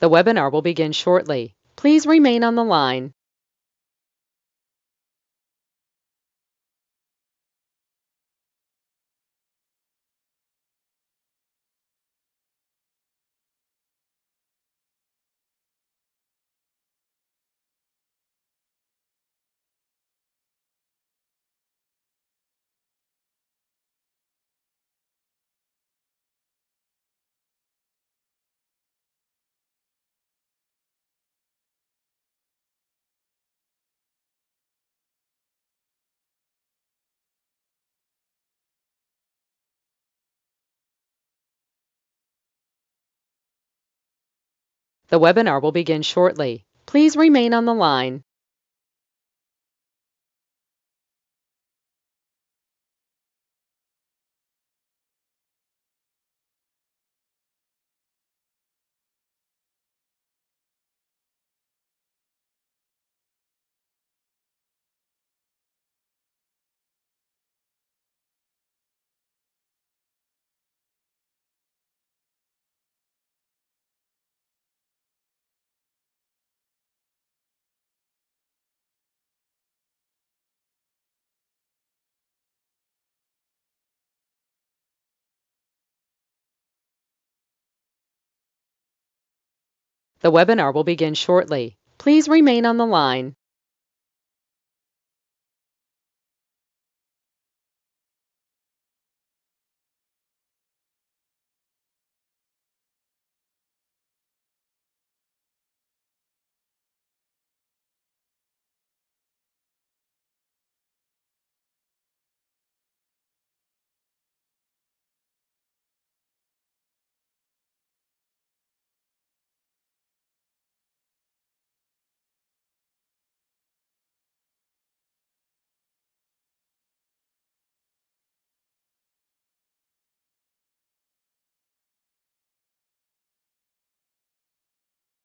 The webinar will begin shortly. Please remain on the line. The webinar will begin shortly. Please remain on the line. The webinar will begin shortly. Please remain on the line.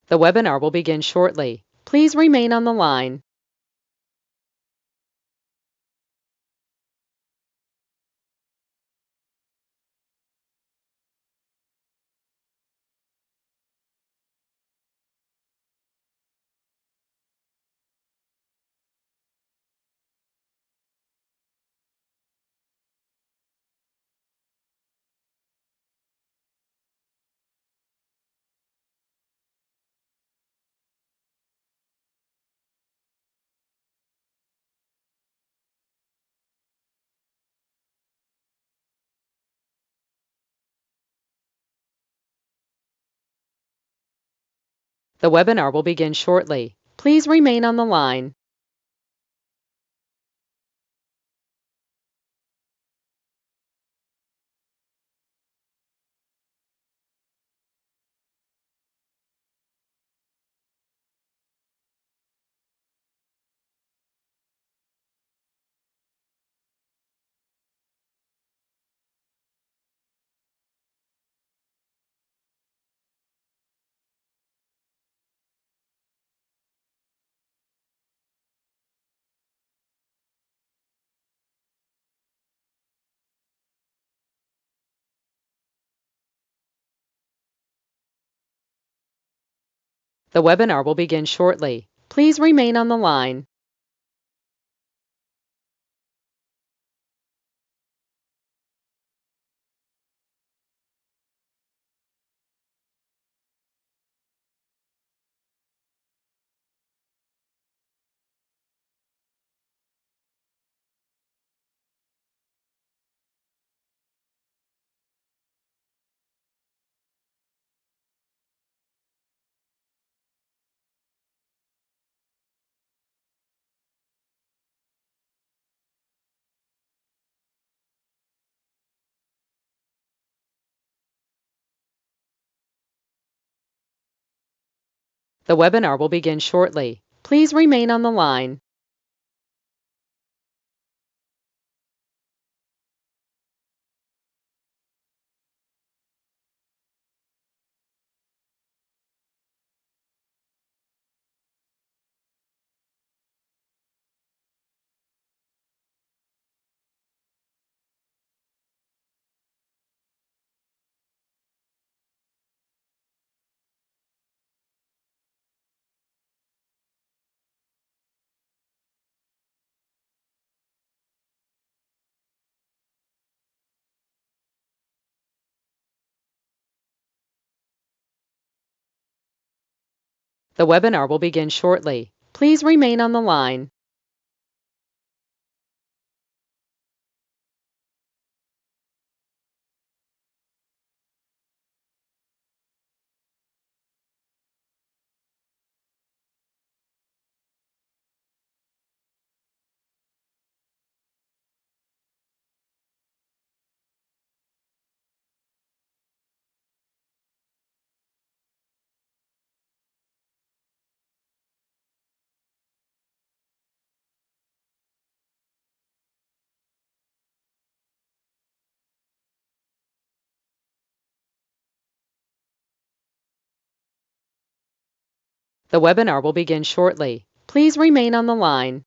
The webinar will begin shortly. Please remain on the line. The webinar will begin shortly. Please remain on the line. The webinar will begin shortly. Please remain on the line. The webinar will begin shortly. Please remain on the line. The webinar will begin shortly. Please remain on the line. The webinar will begin shortly. Please remain on the line.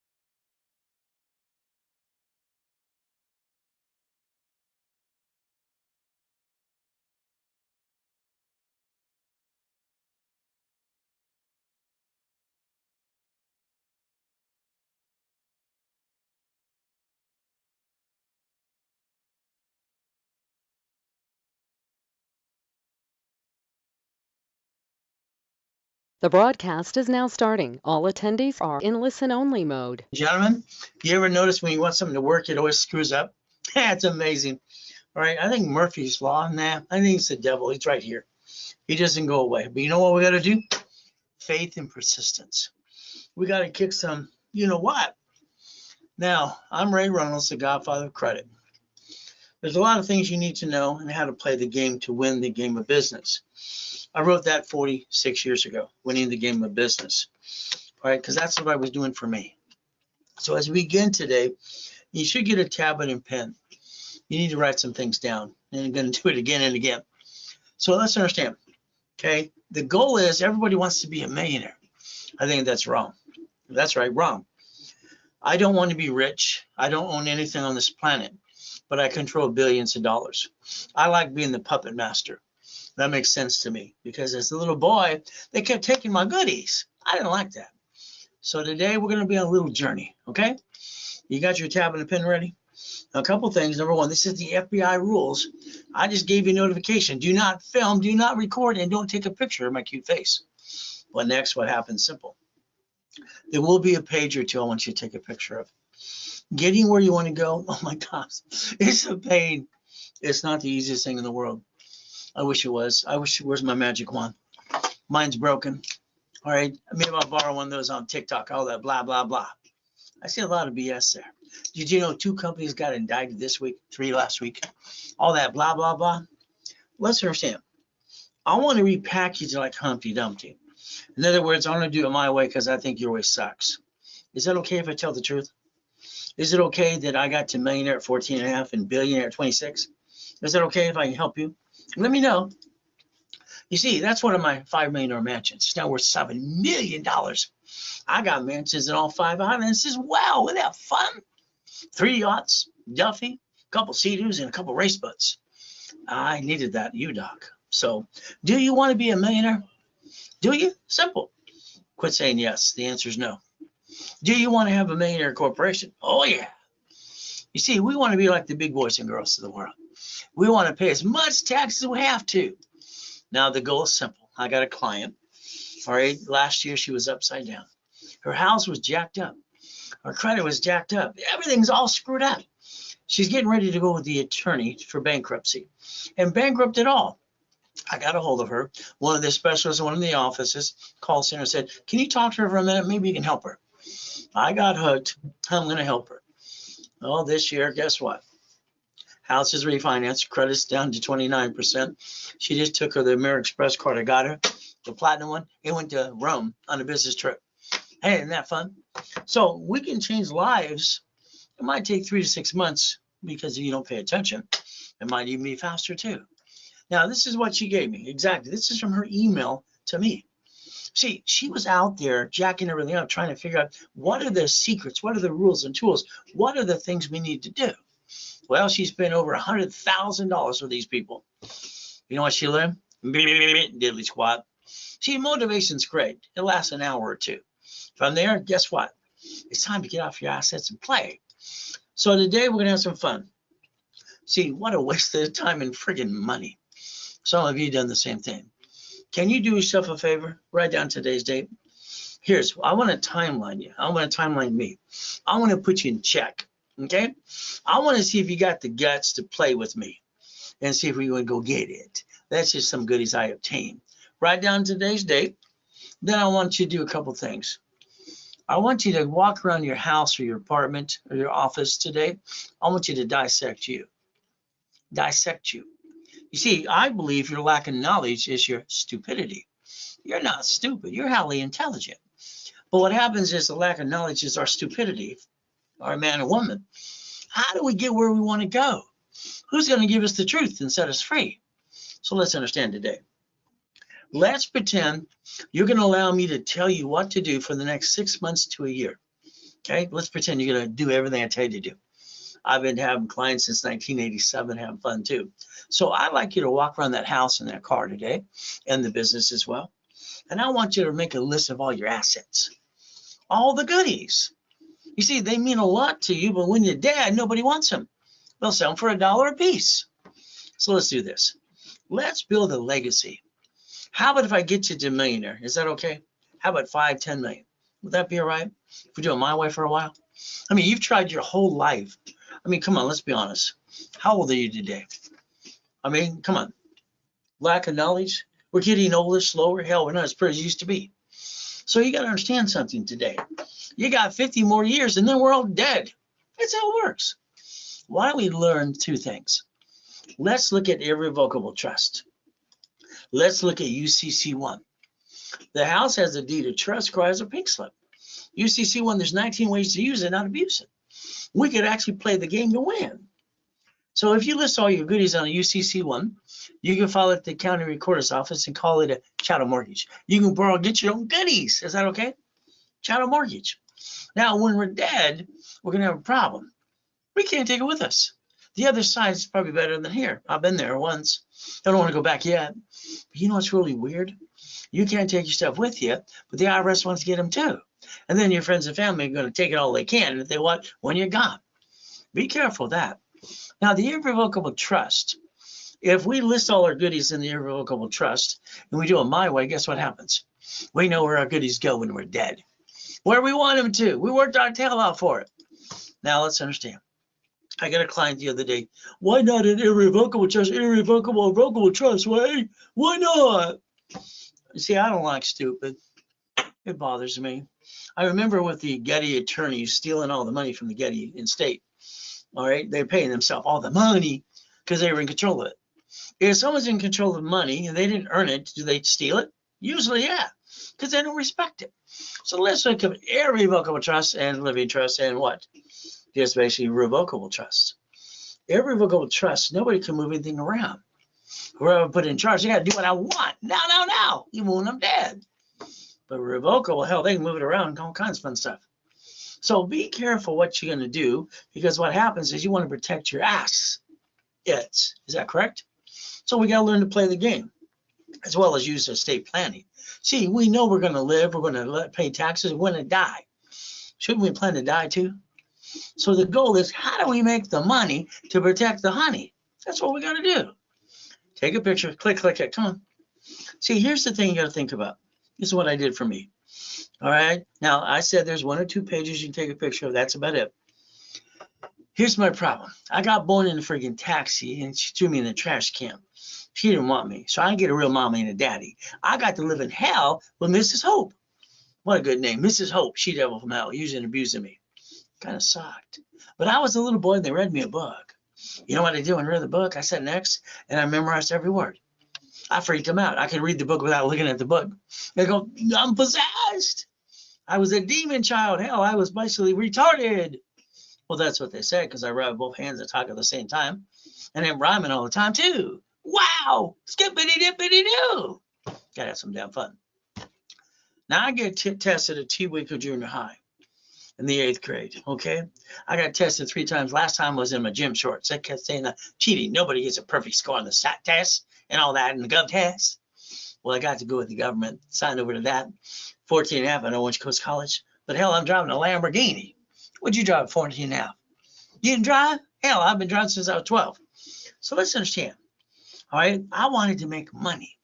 The broadcast is now starting. All attendees are in listen-only mode. Gentlemen, you ever notice when you want something to work, it always screws up? It's amazing. All right, I think Murphy's Law, nah, I think it's the devil. He's right here. He doesn't go away. But you know what we got to do? Faith and persistence. We got to kick some, you know what? Now, I'm Ray Reynolds, the godfather of credit. There's a lot of things you need to know and how to play the game to win the game of business. I wrote that 46 years ago, winning the game of business. All right, because that's what I was doing for me. So as we begin today, you should get a tablet and pen. You need to write some things down, and you're going to do it again and again. So let's understand, okay? The goal is everybody wants to be a millionaire. I think that's wrong. That's right, wrong. I don't want to be rich. I don't own anything on this planet, but I control billions of dollars. I like being the puppet master. That makes sense to me because as a little boy, they kept taking my goodies. I didn't like that. So today we're going to be on a little journey, okay? You got your tablet and pen ready? A couple things. Number one, this is the FBI rules. I just gave you a notification. Do not film, do not record, and don't take a picture of my cute face. Well, next, what happens? Simple. There will be a page or two I want you to take a picture of. Getting where you want to go, oh my gosh, it's a pain. It's not the easiest thing in the world. I wish it was. Where's my magic wand? Mine's broken. All right, maybe I'll borrow one of those on TikTok, all that blah, blah, blah. I see a lot of BS there. Did you know 2 companies got indicted this week, 3 last week? All that blah, blah, blah. Let's understand. I want to repackage it like Humpty Dumpty. In other words, I want to do it my way because I think your way sucks. Is that okay if I tell the truth? Is it okay that I got to millionaire at 14 and a half and billionaire at 26? Is it okay if I can help you? Let me know. You see, that's one of my $5 million mansions. It's now worth $7 million. I got mansions in all 5 islands as well. Isn't that fun? 3 yachts, Duffy, a couple Sea-Doos, and a couple race boats. I needed that, you doc. So, do you want to be a millionaire? Do you? Simple. Quit saying yes. The answer is no. Do you want to have a millionaire corporation? Oh, yeah. You see, we want to be like the big boys and girls of the world. We want to pay as much tax as we have to. Now, the goal is simple. I got a client. All right, last year she was upside down. Her house was jacked up. Her credit was jacked up. Everything's all screwed up. She's getting ready to go with the attorney for bankruptcy and bankrupt it all. I got a hold of her. One of the specialists in one of the offices, call center, said, can you talk to her for a minute? Maybe you can help her. I got hooked. I'm going to help her. Well, this year, guess what? House is refinanced. Credit's down to 29%. She just took her the American Express card. I got her the platinum one. It went to Rome on a business trip. Hey, isn't that fun? So we can change lives. It might take 3 to 6 months because if you don't pay attention. It might even be faster too. Now, this is what she gave me. Exactly. This is from her email to me. See, she was out there jacking everything up, trying to figure out what are the secrets, what are the rules and tools, what are the things we need to do. Well, she spent over $100,000 with these people. You know what she learned? Diddly squat. See, motivation's great. It lasts an hour or two. From there, guess what? It's time to get off your assets and play. So today we're going to have some fun. See, what a waste of time and friggin' money. Some of you done the same thing. Can you do yourself a favor? Write down today's date. I want to timeline you. I want to timeline me. I want to put you in check. Okay? I want to see if you got the guts to play with me and see if we want to go get it. That's just some goodies I obtained. Write down today's date. Then I want you to do a couple things. I want you to walk around your house or your apartment or your office today. I want you to dissect you. Dissect you. You see, I believe your lack of knowledge is your stupidity. You're not stupid. You're highly intelligent. But what happens is the lack of knowledge is our stupidity, our man or woman. How do we get where we want to go? Who's going to give us the truth and set us free? So let's understand today. Let's pretend you're going to allow me to tell you what to do for the next 6 months to a year. Okay, let's pretend you're going to do everything I tell you to do. I've been having clients since 1987, having fun too. So I'd like you to walk around that house and that car today, and the business as well. And I want you to make a list of all your assets, all the goodies. You see, they mean a lot to you, but when you're dead, nobody wants them. They'll sell them for $1 a piece. So let's do this. Let's build a legacy. How about if I get you to millionaire? Is that okay? How about 5, 10 million? Would that be all right? If we do it my way for a while? I mean, you've tried your whole life. I mean, come on, let's be honest. How old are you today? I mean, come on. Lack of knowledge? We're getting older, slower. Hell, we're not as pretty as used to be. So you got to understand something today. You got 50 more years and then we're all dead. That's how it works. Why don't we learn 2 things? Let's look at irrevocable trust. Let's look at UCC1. The house has a deed of trust, requires a pink slip. UCC1, there's 19 ways to use it, not abuse it. We could actually play the game to win. So if you list all your goodies on a UCC1, you can file it at the county recorder's office and call it a chattel mortgage. You can borrow, get your own goodies. Is that okay? Chattel mortgage. Now, when we're dead, we're going to have a problem. We can't take it with us. The other side is probably better than here. I've been there once. I don't want to go back yet. But you know what's really weird? You can't take your stuff with you, but the IRS wants to get them too. And then your friends and family are going to take it all they can, and if they want, when you're gone. Be careful of that. Now, the irrevocable trust, if we list all our goodies in the irrevocable trust, and we do it my way, guess what happens? We know where our goodies go when we're dead. Where we want them to. We worked our tail out for it. Now, let's understand. I got a client the other day. Why not an irrevocable trust? Irrevocable trust, way? Why not? You see, I don't like stupid. It bothers me. I remember with the Getty attorneys stealing all the money from the Getty estate. All right, they're paying themselves all the money because they were in control of it. If someone's in control of money and they didn't earn it, do they steal it? Usually, yeah, because they don't respect it. So let's look at irrevocable trust and living trust and what? Just basically revocable trust. Irrevocable trust, nobody can move anything around. Whoever put in charge, they got to do what I want. Now, even when I'm dead. But revocable, hell, they can move it around, all kinds of fun stuff. So be careful what you're going to do, because what happens is you want to protect your ass. Is that correct? So we got to learn to play the game, as well as use estate planning. See, we know we're going to live, we're going to pay taxes, we're going to die. Shouldn't we plan to die too? So the goal is, how do we make the money to protect the honey? That's what we got to do. Take a picture, click it, come on. See, here's the thing you got to think about. This is what I did for me. All right. Now, I said there's 1 or 2 pages you can take a picture of. That's about it. Here's my problem. I got born in a friggin' taxi, and she threw me in a trash can. She didn't want me, so I didn't get a real mommy and a daddy. I got to live in hell with Mrs. Hope. What a good name. Mrs. Hope, she-devil from hell, using and abusing me. Kind of sucked. But I was a little boy, and they read me a book. You know what I did when I read the book? I sat next, and I memorized every word. I freaked them out. I could read the book without looking at the book. They go, I'm possessed. I was a demon child. Hell, I was basically retarded. Well, that's what they said, because I rub both hands and talk at the same time. And I'm rhyming all the time, too. Wow. Skippity-dippity-doo. Gotta have some damn fun. Now, I get tested at T-Week junior high in the 8th grade, okay? I got tested 3 times. Last time was in my gym shorts. I kept saying cheating. Nobody gets a perfect score on the SAT test and all that, and the gov test. Well, I got to go with the government, signed over to that. 14 and a half, I know West Coast College. But hell, I'm driving a Lamborghini. What'd you drive at 14 and a half? You didn't drive? Hell, I've been driving since I was 12. So let's understand. All right, I wanted to make money.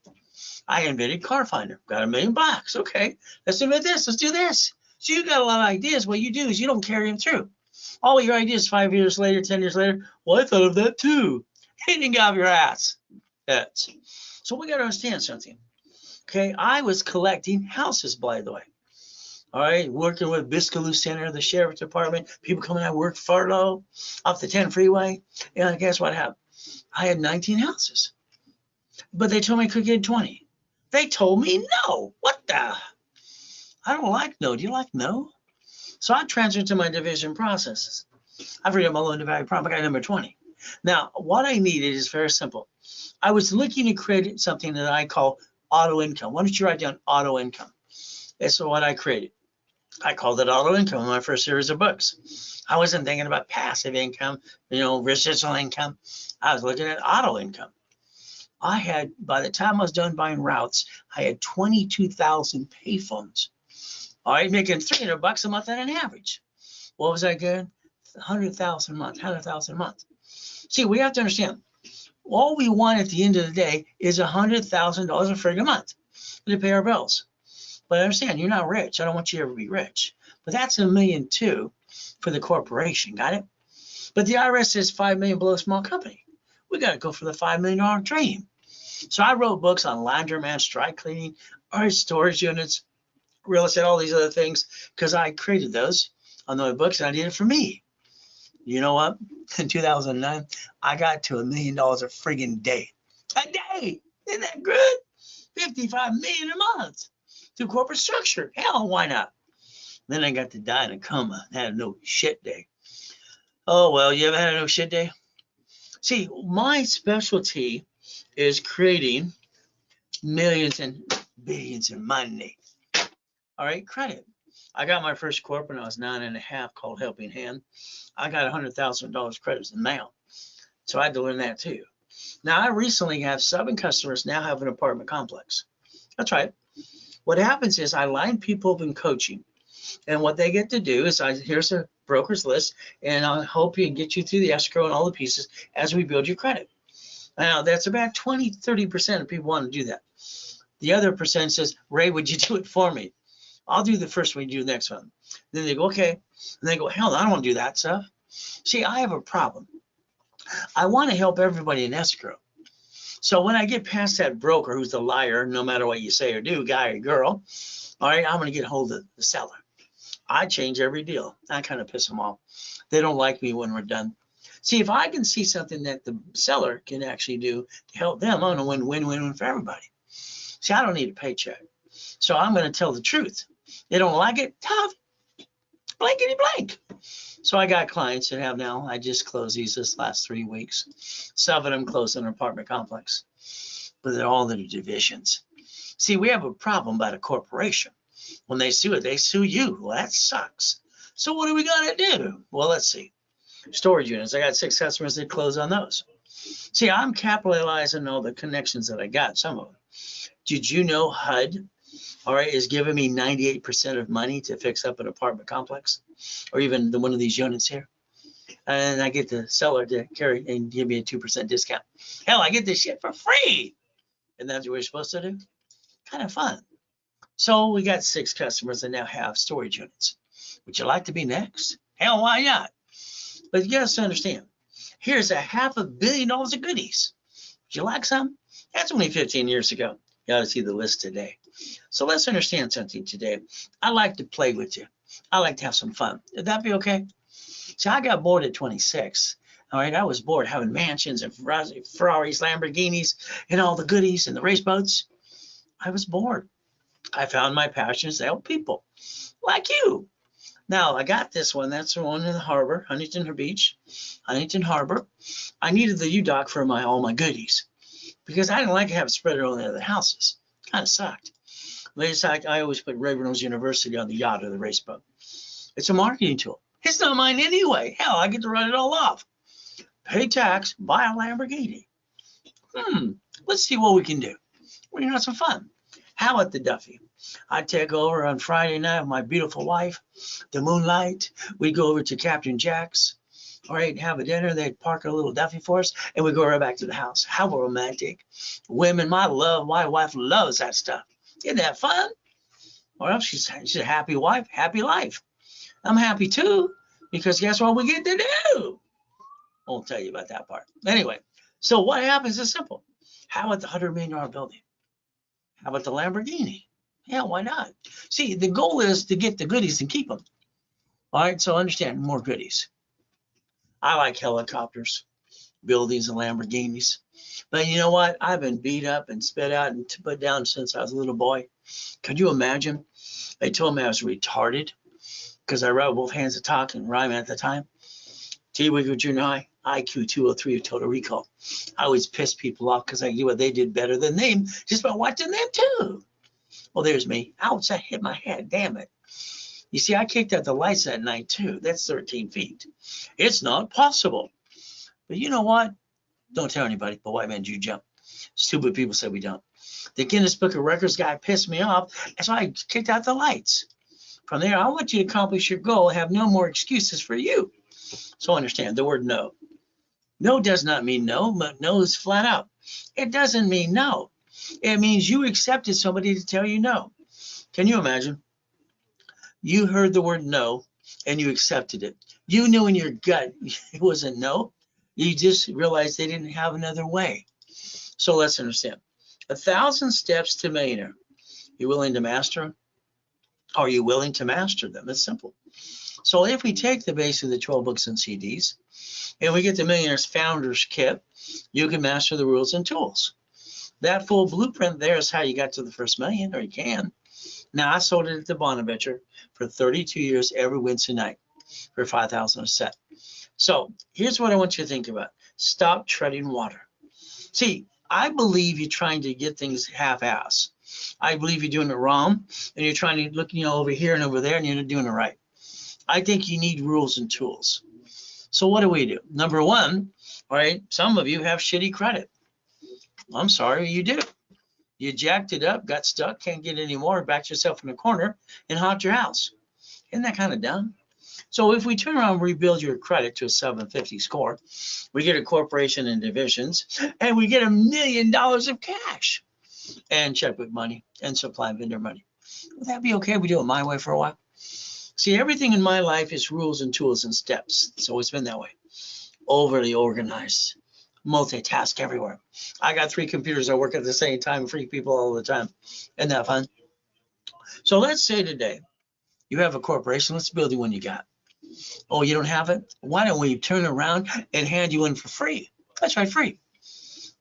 I invented Car Finder. Got $1,000,000. Okay, let's invent this. Let's do this. So you got a lot of ideas. What you do is you don't carry them through. All your ideas 5 years later, 10 years later, well, I thought of that too. You didn't get off your ass. That's. So we got to understand something. Okay, I was collecting houses, by the way. All right, working with Biscayne Center, the sheriff's department, people coming out of work, furlough, off the 10 freeway. And guess what happened? I had 19 houses, but they told me I could get 20. They told me no. What the? I don't like no. Do you like no? So I transferred to my division processes. I've read my loan to value problem. I got number 20. Now, what I needed is very simple. I was looking to create something that I call auto income. Why don't you write down auto income? That's what I created. I called it auto income in my first series of books. I wasn't thinking about passive income, residual income. I was looking at auto income. I had, by the time I was done buying routes, I had 22,000 payphones. All right, making $300 a month on an average. What was I getting? 100,000 a month, 100,000 a month. See, we have to understand, all we want at the end of the day is $100,000 a friggin' month to pay our bills. But understand, you're not rich. I don't want you to ever be rich. But that's $1.2 million for the corporation. Got it? But the IRS says $5 million below small company. We got to go for the $5 million dream. So I wrote books on laundromat, dry cleaning, our storage units, real estate, all these other things, because I created those on those books and I did it for me. You know what? In 2009, I got to $1 million a friggin' day. A day! Isn't that good? 55 million a month through corporate structure. Hell, why not? Then I got to die in a coma and had a no shit day. Oh, well, you ever had a no shit day? See, my specialty is creating millions and billions of money. All right, credit. I got my first corp when I was 9.5 called Helping Hand. I got $100,000 credits in the mail. So I had to learn that too. Now, I recently have 7 customers now have an apartment complex. That's right. What happens is I line people up in coaching. And what they get to do is here's a broker's list, and I'll help you get you through the escrow and all the pieces as we build your credit. Now, that's about 20-30% of people want to do that. The other percent says, Ray, would you do it for me? I'll do the first one, you do the next one. Then they go, okay. And they go, hell, I don't want to do that stuff. See, I have a problem. I want to help everybody in escrow. So when I get past that broker who's the liar, no matter what you say or do, guy or girl, all right, I'm going to get hold of the seller. I change every deal. I kind of piss them off. They don't like me when we're done. See, if I can see something that the seller can actually do to help them, I'm going to win-win-win for everybody. See, I don't need a paycheck. So I'm going to tell the truth. They don't like it, tough, blankety blank. So I got clients that have now, I just closed these this last 3 weeks. 7 of them closed in an apartment complex, but they're all in the divisions. See, we have a problem about a corporation. When they sue it, they sue you. Well, that sucks. So what are we going to do? Well, let's see. Storage units. I got 6 customers that close on those. See, I'm capitalizing all the connections that I got, some of them. Did you know HUD, all right, is giving me 98% of money to fix up an apartment complex or even one of these units here? And I get the seller to carry and give me a 2% discount. Hell, I get this shit for free. And that's what we're supposed to do. Kind of fun. So we got 6 customers that now have storage units. Would you like to be next? Hell, why not? But you got to understand, here's a $500 million of goodies. Would you like some? That's only 15 years ago. You got to see the list today. So let's understand something today. I like to play with you. I like to have some fun. Would that be okay? See, I got bored at 26. All right, I was bored having mansions and Ferraris, Lamborghinis, and all the goodies and the race boats. I was bored. I found my passion is to help people like you. Now, I got this one. That's the one in the harbor, Huntington Beach, Huntington Harbor. I needed the UDOC for all my goodies because I didn't like to have it spread around the other houses. Kind of sucked. I always put Ray Reynolds University on the yacht or the race boat. It's a marketing tool. It's not mine anyway. Hell, I get to write it all off. Pay tax, buy a Lamborghini. Let's see what we can do. We're going to have some fun. How about the Duffy? I'd take over on Friday night with my beautiful wife, the moonlight. We'd go over to Captain Jack's. All right, have a dinner. They'd park a little Duffy for us, and we go right back to the house. How romantic. Women, my wife loves that stuff. Isn't that fun? Well, she's a happy wife, happy life. I'm happy too, because guess what we get to do? I won't tell you about that part. Anyway, so what happens is simple. How about the $100 million building? How about the Lamborghini? Yeah, why not? See, the goal is to get the goodies and keep them. All right, so understand more goodies. I like helicopters, buildings, and Lamborghinis. But you know what? I've been beat up and spit out and put down since I was a little boy. Could you imagine? They told me I was retarded because I wrote both hands of talk and rhyme at the time. T-Wigger Junior High, IQ 203 of total recall. I always piss people off because I knew what they did better than them just by watching them too. Well, there's me. Ouch, I hit my head. Damn it. You see, I kicked out the lights that night too. That's 13 feet. It's not possible. But you know what? Don't tell anybody, but white men do jump. Stupid people say we don't. The Guinness Book of Records guy pissed me off. That's why I kicked out the lights. From there, I want you to accomplish your goal and have no more excuses for you. So understand the word no. No does not mean no, but no is flat out. It doesn't mean no. It means you accepted somebody to tell you no. Can you imagine? You heard the word no and you accepted it. You knew in your gut it wasn't no. You just realized they didn't have another way. So let's understand. 1,000 steps to millionaire. You willing to master them? Are you willing to master them? It's simple. So if we take the base of the 12 books and CDs and we get the Millionaire's Founders Kit, you can master the rules and tools. That full blueprint there is how you got to the first million, or you can. Now, I sold it at the Bonaventure for 32 years every Wednesday night for $5,000 a set. So here's what I want you to think about. Stop treading water. See, I believe you're trying to get things half-ass. I believe you're doing it wrong, and you're trying to look, over here and over there, and you're not doing it right. I think you need rules and tools. So what do? Number one, all right, some of you have shitty credit. I'm sorry, you do. You jacked it up, got stuck, can't get any more, backed yourself in a corner, and honked your house. Isn't that kind of dumb? So if we turn around and rebuild your credit to a 750 score, we get a corporation and divisions, and we get $1 million of cash and checkbook money and supply vendor money. Would that be okay if we do it my way for a while? See, everything in my life is rules and tools and steps. It's always been that way. Overly organized, multitask everywhere. I got 3 computers that work at the same time, freak people all the time. Isn't that fun? So let's say today you have a corporation. Let's build the one you got. Oh, you don't have it? Why don't we turn around and hand you in for free? That's right, free.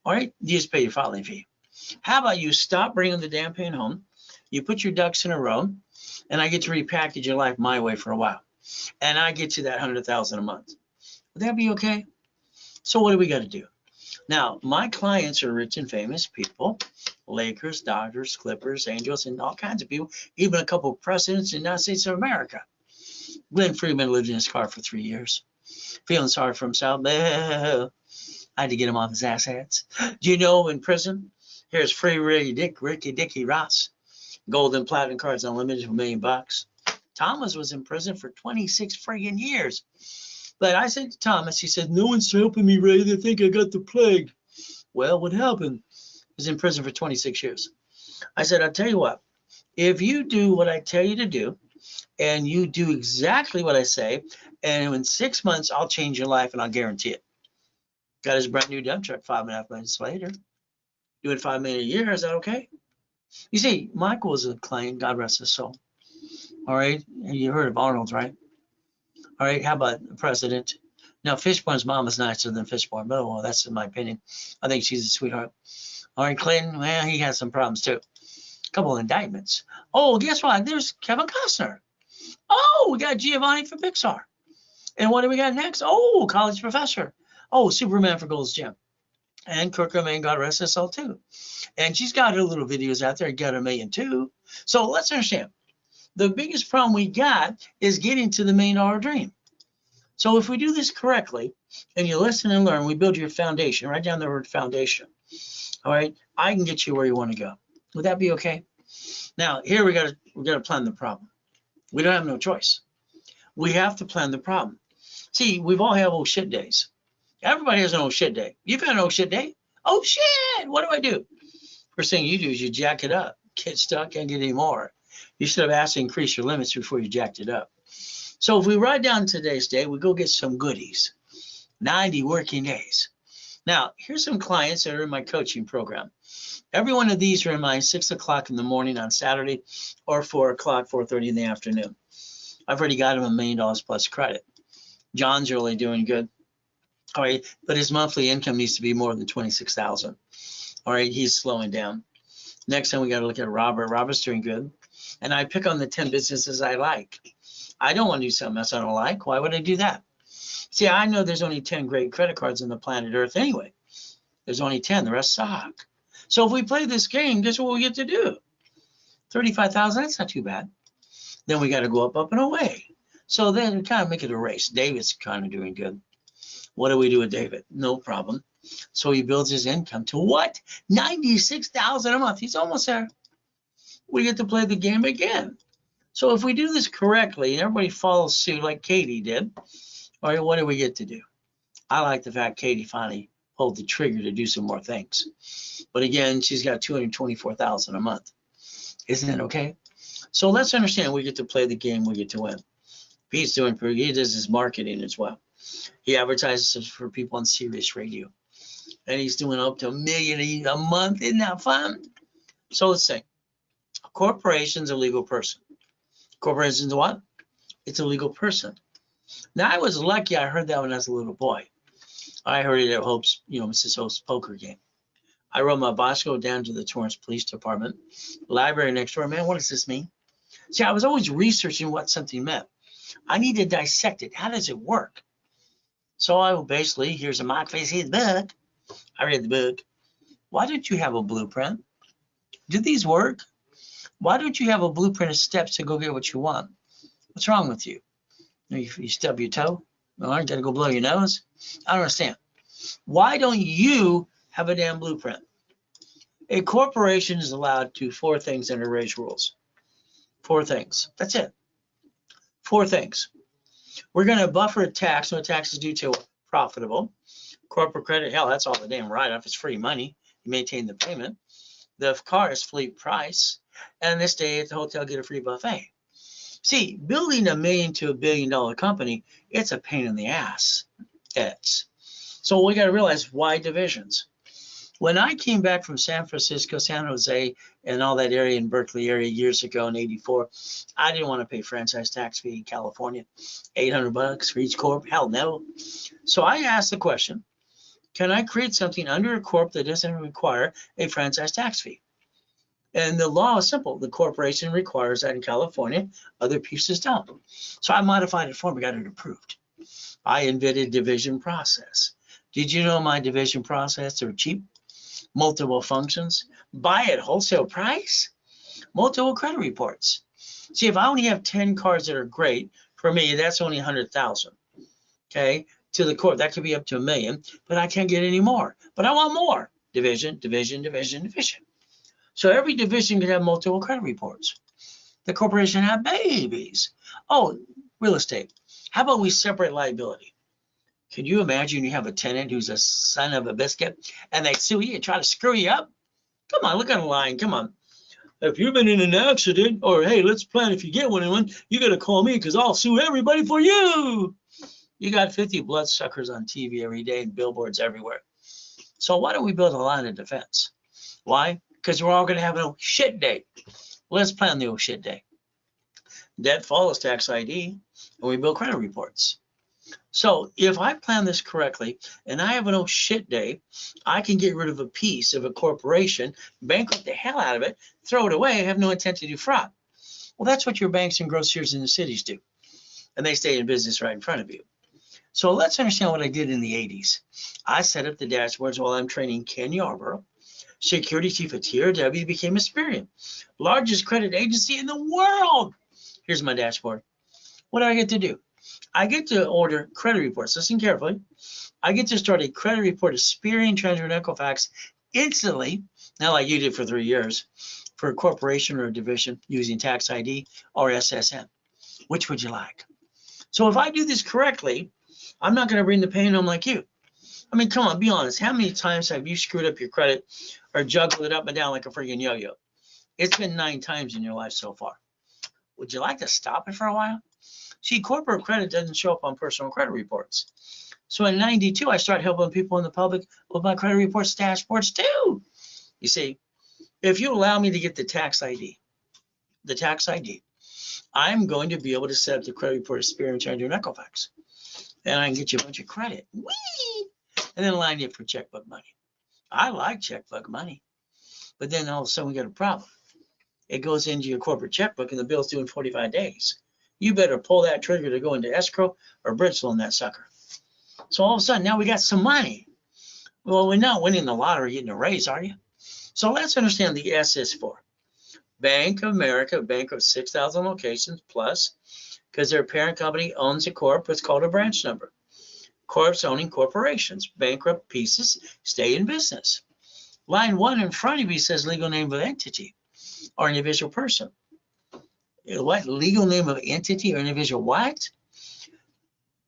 All right, you just pay your filing fee. How about you stop bringing the damn pain home? You put your ducks in a row, and I get to repackage your life my way for a while. And I get you that $100,000 a month. Would that be okay? So what do we got to do? Now, my clients are rich and famous people, Lakers, Dodgers, Clippers, Angels, and all kinds of people, even a couple of presidents in the United States of America. Glenn Freeman lived in his car for 3 years, feeling sorry for himself. I had to get him off his assets. Do you know in prison, here's free Ricky Dicky Ross, gold and platinum cards unlimited for $1 million. Thomas was in prison for 26 friggin' years. But I said to Thomas, he said, no one's helping me, Ray. They think I got the plague. Well, what happened? He was in prison for 26 years. I said, I'll tell you what, if you do what I tell you to do, and you do exactly what I say, and in 6 months, I'll change your life, and I'll guarantee it. Got his brand new dump truck 5.5 months later. Doing $5 million a year, is that okay? You see, Michael was a client, God rest his soul. All right, and you heard of Arnold, right? All right, how about the president? Now, Fishborn's mom is nicer than Fishborn, but well, that's in my opinion. I think she's a sweetheart. All right, Clinton, well, he has some problems too. A couple of indictments. Oh, guess what? There's Kevin Costner. Oh, we got Giovanni for Pixar. And what do we got next? Oh, college professor. Oh, Superman for Gold's Gym. And Kurt Cobain, God rest his soul too. And she's got her little videos out there, got $1 million too. So let's understand. The biggest problem we got is getting to the $1 million dream. So if we do this correctly, and you listen and learn, we build your foundation. Write down the word foundation. All right, I can get you where you want to go. Would that be okay? Now here we got to plan the problem. We don't have no choice. We have to plan the problem. See, we've all had oh shit days. Everybody has an oh shit day. You've had an oh shit day. Oh shit, what do I do? First thing you do is you jack it up. Get stuck, can't get any more. You should have asked to increase your limits before you jacked it up. So if we write down today's day, we go get some goodies. 90 working days. Now, here's some clients that are in my coaching program. Every one of these are in my 6 o'clock in the morning on Saturday or 4 o'clock, 4:30 in the afternoon. I've already got him $1 million plus credit. John's really doing good. All right, but his monthly income needs to be more than 26,000. All right, he's slowing down. Next time we got to look at Robert. Robert's doing good. And I pick on the 10 businesses I like. I don't want to do something else I don't like. Why would I do that? See, I know there's only 10 great credit cards on the planet Earth anyway. There's only 10. The rest suck. So if we play this game, guess what we get to do? 35,000, that's not too bad. Then we got to go up and away. So then we kind of make it a race. David's kind of doing good. What do we do with David? No problem. So he builds his income to what? 96,000 a month. He's almost there. We get to play the game again. So if we do this correctly and everybody follows suit like Katie did, all right, what do we get to do? I like the fact Katie finally pulled the trigger to do some more things. But again, she's got 224,000 a month. Isn't it okay? So let's understand we get to play the game, we get to win. Pete's doing pretty good. He does his marketing as well. He advertises for people on Sirius Radio. And he's doing up to $1 million a month. Isn't that fun? So let's say a corporation's a legal person. Corporation's what? It's a legal person. Now, I was lucky I heard that when I was a little boy. I heard it at Hope's, Mrs. Hope's poker game. I rode my bicycle down to the Torrance Police Department, library next door. Man, what does this mean? See, I was always researching what something meant. I need to dissect it. How does it work? So I will basically, here's a mock face, here's the book. I read the book. Why don't you have a blueprint? Do these work? Why don't you have a blueprint of steps to go get what you want? What's wrong with you? You stub your toe? All right, got to go blow your nose? I don't understand. Why don't you have a damn blueprint? A corporation is allowed to do 4 things under Ray's rules. 4 things. That's it. 4 things. We're going to buffer a tax. No taxes due to profitable. Corporate credit, hell, that's all the damn write-off. It's free money. You maintain the payment. The car is fleet price. And this day at the hotel, get a free buffet. See, building $1 million to $1 billion company, it's a pain in the ass. So we got to realize why divisions. When I came back from San Francisco, San Jose, and all that area in Berkeley area years ago in '84, I didn't want to pay franchise tax fee in California, $800 for each corp. Hell no. So I asked the question, can I create something under a corp that doesn't require a franchise tax fee? And the law is simple. The corporation requires that in California. Other pieces don't. So I modified it for them. Got it approved. I invented division process. Did you know my division process are cheap? Multiple functions. Buy at wholesale price. Multiple credit reports. See, if I only have 10 cards that are great, for me, that's only 100,000. Okay? To the corp, that could be up to $1 million, but I can't get any more. But I want more. Division, division, division, division. So every division can have multiple credit reports. The corporation have babies. Oh, real estate. How about we separate liability? Can you imagine you have a tenant who's a son of a biscuit and they sue you and try to screw you up? Come on, look at the line. Come on. If you've been in an accident, or hey, let's plan if you get one, you got to call me because I'll sue everybody for you. You got 50 bloodsuckers on TV every day and billboards everywhere. So why don't we build a line of defense? Why? Because we're all going to have an oh shit day. Let's plan the oh shit day. Debt follows tax ID, and we build credit reports. So if I plan this correctly, and I have an oh shit day, I can get rid of a piece of a corporation, bankrupt the hell out of it, throw it away, have no intent to do fraud. Well, that's what your banks and grocers in the cities do. And they stay in business right in front of you. So let's understand what I did in the 80s. I set up the dashboards while I'm training Ken Yarborough. Security chief at TRW, became Experian, largest credit agency in the world. Here's my dashboard. What do I get to do? I get to order credit reports. Listen carefully. I get to start a credit report, Experian, transfer, and Equifax instantly, not like you did for 3 years, for a corporation or a division using tax ID or SSN. Which would you like? So if I do this correctly, I'm not going to bring the pain home like you. I mean, come on, be honest. How many times have you screwed up your credit or juggled it up and down like a freaking yo-yo? It's been 9 times in your life so far. Would you like to stop it for a while? See, corporate credit doesn't show up on personal credit reports. So in 92, I started helping people in the public with my credit reports dashboards too. You see, if you allow me to get the tax ID, I'm going to be able to set up the credit report experience and do an Equifax. And I can get you a bunch of credit. Whee! And then line you up for checkbook money. I like checkbook money. But then all of a sudden we got a problem. It goes into your corporate checkbook and the bill's due in 45 days. You better pull that trigger to go into escrow or bridge loan that sucker. So all of a sudden now we got some money. Well, we're not winning the lottery, getting a raise, are you? So let's understand the S is for. Bank of America, a bank of 6,000 locations plus, because their parent company owns a corp, what's called a branch number. Corps owning corporations. Bankrupt pieces stay in business. Line 1 in front of you says legal name of entity or individual person. What? Legal name of entity or individual what?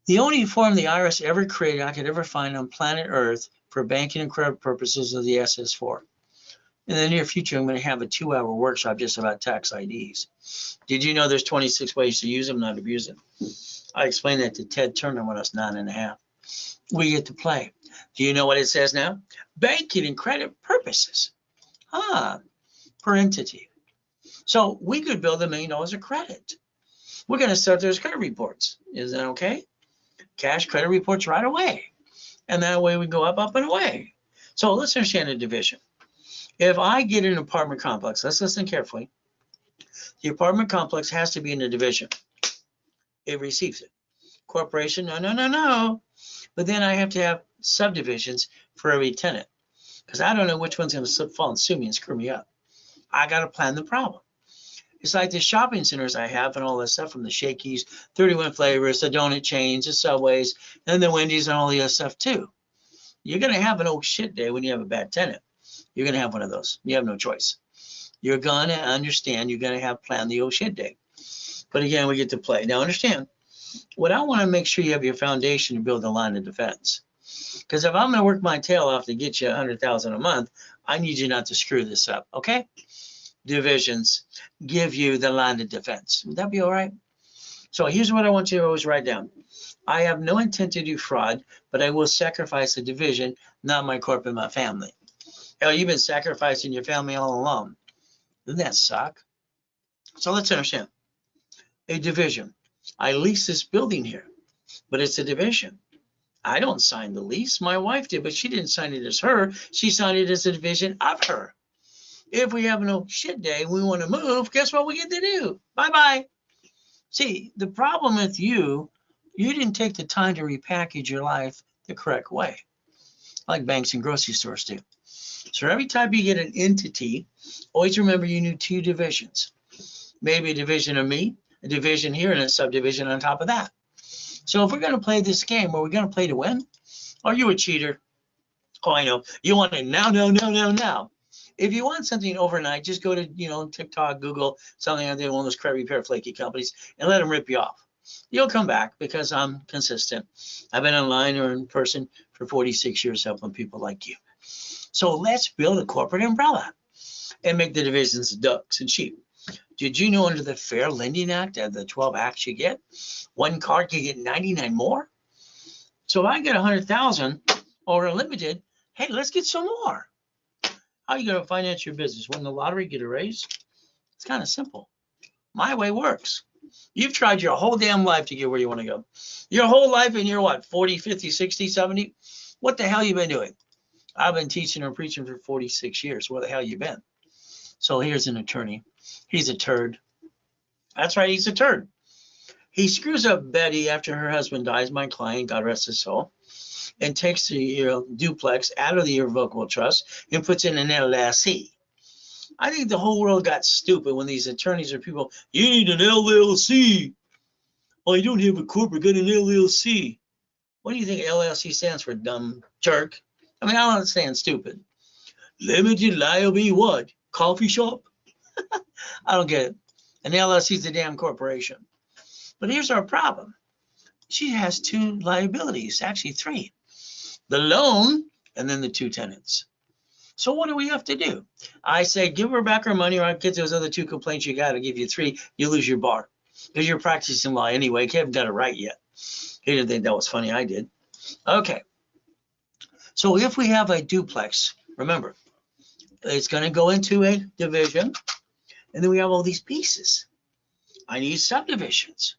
The only form the IRS ever created I could ever find on planet Earth for banking and credit purposes of the SS4. In the near future, I'm going to have a 2-hour workshop just about tax IDs. Did you know there's 26 ways to use them, not abuse them? I explained that to Ted Turner when I was 9.5. We get to play. Do you know what it says now? Banking and credit purposes. Per entity. So we could build $1 million of credit. We're going to start those credit reports. Is that okay? Cash credit reports right away. And that way we go up and away. So let's understand the division. If I get an apartment complex, let's listen carefully. The apartment complex has to be in the division. It receives it. Corporation, no. But then I have to have subdivisions for every tenant because I don't know which one's going to slip, fall, and sue me and screw me up. I got to plan the problem. It's like the shopping centers I have and all that stuff from the Shakey's, 31 flavors, the donut chains, the Subways, and the Wendy's and all the other stuff too. You're going to have an oh shit day when you have a bad tenant. You're going to have one of those. You have no choice. You're going to understand you're going to have planned the oh shit day. But again, we get to play. Now understand, what I want to make sure you have your foundation to build a line of defense. Because if I'm going to work my tail off to get you $100,000 a month, I need you not to screw this up, okay? Divisions give you the line of defense. Would that be all right? So here's what I want you to always write down. I have no intent to do fraud, but I will sacrifice a division, not my corp and my family. Hell, you've been sacrificing your family all along. Doesn't that suck? So let's understand. A division. I lease this building here, but it's a division. I don't sign the lease. My wife did, but she didn't sign it as her. She signed it as a division of her. If we have no shit day and we want to move, guess what we get to do? Bye-bye. See, the problem with you didn't take the time to repackage your life the correct way, like banks and grocery stores do. So every time you get an entity, always remember you need 2 divisions. Maybe a division of me, a division here, and a subdivision on top of that. So if we're going to play this game, are we going to play to win? Are you a cheater? Oh, I know. You want it now, now. If you want something overnight, just go to, TikTok, Google, something out there, one of those credit repair flaky companies, and let them rip you off. You'll come back because I'm consistent. I've been online or in person for 46 years helping people like you. So let's build a corporate umbrella and make the divisions ducks and sheep. Did you know under the Fair Lending Act, the 12 acts you get, one card can get 99 more? So if I get 100,000 or unlimited, hey, let's get some more. How are you going to finance your business? Win the lottery, get a raise? It's kind of simple. My way works. You've tried your whole damn life to get where you want to go. Your whole life and you're what, 40, 50, 60, 70? What the hell you been doing? I've been teaching and preaching for 46 years. Where the hell you been? So here's an attorney. He's a turd. That's right, he's a turd. He screws up Betty after her husband dies, my client, God rest his soul, and takes the duplex out of the irrevocable trust and puts in an LLC. I think the whole world got stupid when these attorneys are people, you need an LLC. Oh, you don't have a corporate, get an LLC. What do you think LLC stands for, dumb jerk? I mean, I don't understand stupid. Limited liability what? Coffee shop? I don't get it. An LLC is a damn corporation. But here's our problem. she has two liabilities, actually three. The loan and then the two tenants. So what do we have to do? I say, give her back her money, or I'll get those other two complaints you got. I'll give you three. You lose your bar because you're practicing law anyway. You haven't got it right yet. He didn't think that was funny. I did. Okay. So if we have a duplex, remember, it's going to go into a division, and then we have all these pieces. I need subdivisions.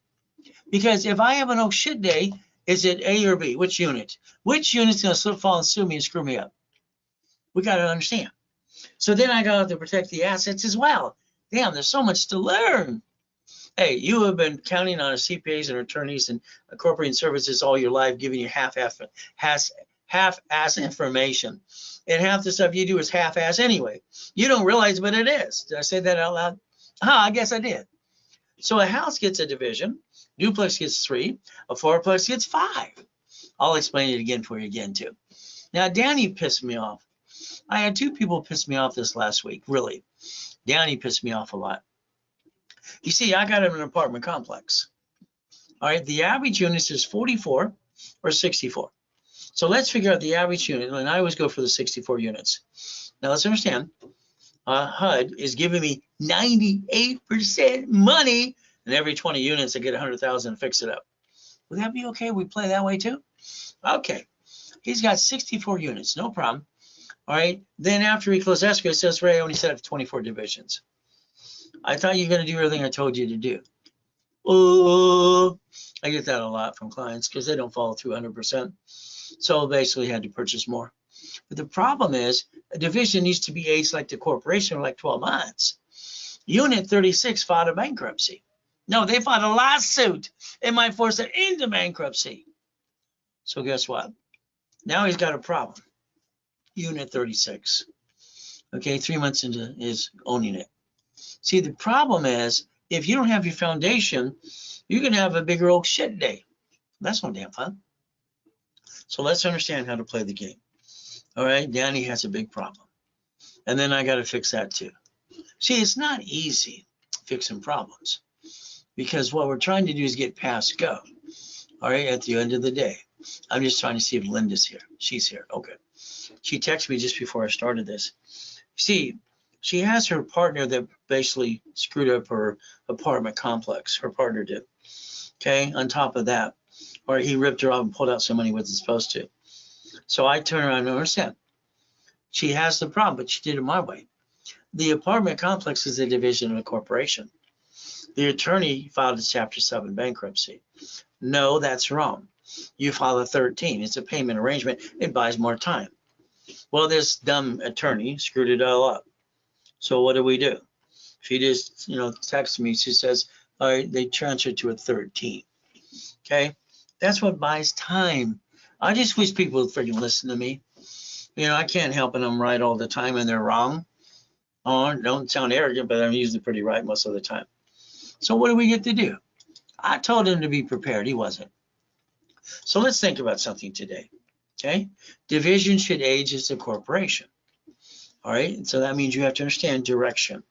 Because if I have an oh shit day, is it A or B? Which unit? Which unit's going to slip, fall, and sue me and screw me up? We got to understand. So then I got to protect the assets as well. Damn, there's so much to learn. Hey, you have been counting on CPAs and attorneys and corporate services all your life, giving you half-ass information. And half the stuff you do is half-ass anyway. You don't realize, but it is. Did I say that out loud? I guess I did. So a house gets a division, duplex gets 3, a fourplex gets 5. I'll explain it again for you again too. Now, Danny pissed me off. I had 2 people piss me off this last week, really. Danny pissed me off a lot. You see, I got an apartment complex. All right, the average unit is 44 or 64. So let's figure out the average unit, and I always go for the 64 units. Now let's understand, HUD is giving me 98% money, and every 20 units I get 100,000 to fix it up. Would that be okay? We play that way too? Okay, he's got 64 units, no problem. All right, then after he closed escrow, it says, Ray, I only set up 24 divisions. I thought you were going to do everything I told you to do. Oh, I get that a lot from clients because they don't follow through 100%. So basically had to purchase more. But the problem is a division needs to be aged like the corporation for like 12 months. Unit 36 filed a bankruptcy. No, they filed a lawsuit. It might force it into bankruptcy. So guess what? Now he's got a problem. Unit 36. Okay, 3 months into his owning it. See, the problem is if you don't have your foundation, you can have a bigger old shit day. That's no damn fun. So let's understand how to play the game. All right, Danny has a big problem. And then I got to fix that too. See, it's not easy fixing problems because what we're trying to do is get past go. All right, at the end of the day. I'm just trying to see if Linda's here. She's here. Okay. She texted me just before I started this. See, she has her partner that basically screwed up her apartment complex. Her partner did. Okay, on top of that. Or he ripped her off and pulled out some money he wasn't supposed to. So I turn around and understand. She has the problem, but she did it my way. The apartment complex is a division of a corporation. The attorney filed a Chapter 7 bankruptcy. No, that's wrong. You file a 13. It's a payment arrangement. It buys more time. Well, this dumb attorney screwed it all up. So what do? She just, texts me. She says, all right, they transferred to a 13. Okay, that's what buys time. I just wish people would freaking listen to me. I can't help it. I'm right all the time and they're wrong. Oh, don't sound arrogant, but I'm usually pretty right most of the time. So what do we get to do? I told him to be prepared. He wasn't. So let's think about something today. Okay, division should age as a corporation. All right, so that means you have to understand direction.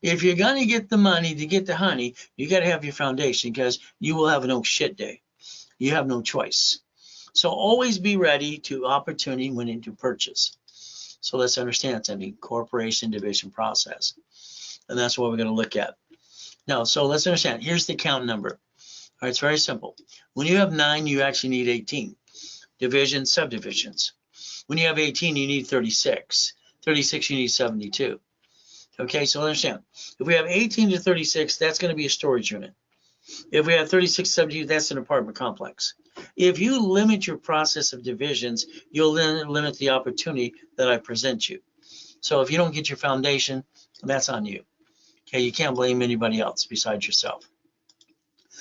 If you're going to get the money to get the honey, you got to have your foundation because you will have an oh shit day. You have no choice. So always be ready to opportunity when into purchase. So let's understand it's a corporation division process. And that's what we're going to look at. Now, so let's understand. Here's the count number. All right, it's very simple. When you have 9, you actually need 18. Division, subdivisions. When you have 18, you need 36. 36, you need 72. Okay, so understand. If we have 18 to 36, that's going to be a storage unit. If we have 36 to 72, that's an apartment complex. If you limit your process of divisions, you'll limit the opportunity that I present you. So if you don't get your foundation, that's on you. Okay, you can't blame anybody else besides yourself.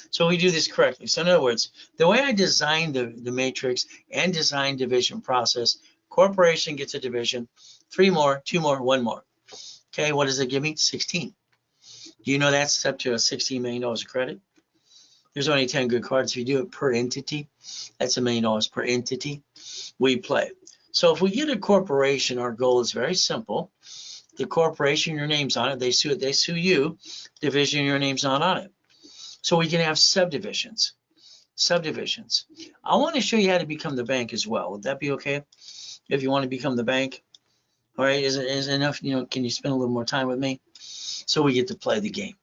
So we do this correctly. So in other words, the way I designed the matrix and design division process, corporation gets a division, 3 more, 2 more, 1 more. Okay, what does it give me? 16. Do you know that's up to a $16 million of credit? There's only 10 good cards. If you do it per entity, that's $1 million per entity. We play. So if we get a corporation, our goal is very simple. The corporation, your name's on it. They sue it. They sue you. Division, your name's not on it. So we can have subdivisions. subdivisions. I want to show you how to become the bank as well. Would that be okay? If you want to become the bank, all right, is it enough? Can you spend a little more time with me? So we get to play the game.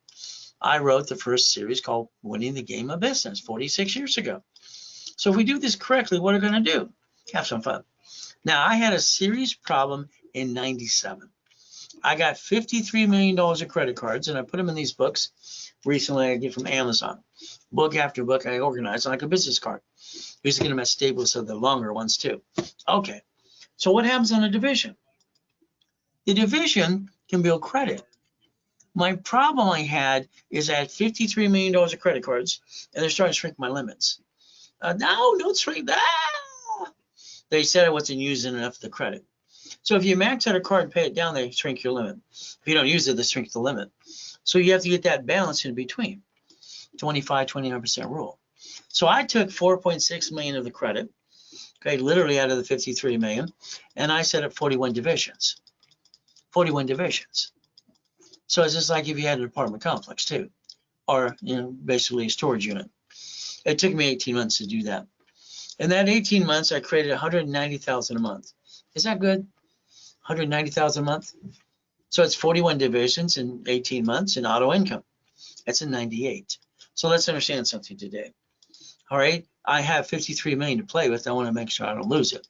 I wrote the first series called Winning the Game of Business 46 years ago. So if we do this correctly, what are we going to do? Have some fun. Now, I had a serious problem in 97. I got $53 million of credit cards, and I put them in these books. Recently, I get from Amazon. Book after book, I organize like a business card. We used to get them at Staples, so the longer ones too. Okay, so what happens on a division? The division can build credit. My problem I had is I had $53 million of credit cards, and they're starting to shrink my limits. No, don't shrink that. They said I wasn't using enough of the credit. So if you max out a card and pay it down, they shrink your limit. If you don't use it, they shrink the limit. So you have to get that balance in between, 25, 29% rule. So I took 4.6 million of the credit, okay, literally out of the 53 million, and I set up 41 divisions. 41 divisions. So it's just like if you had an apartment complex too, or basically a storage unit. It took me 18 months to do that. In that 18 months, I created 190,000 a month. Is that good? 190,000 a month. So it's 41 divisions in 18 months in auto income. That's in 98. So let's understand something today. All right, I have 53 million to play with. I want to make sure I don't lose it.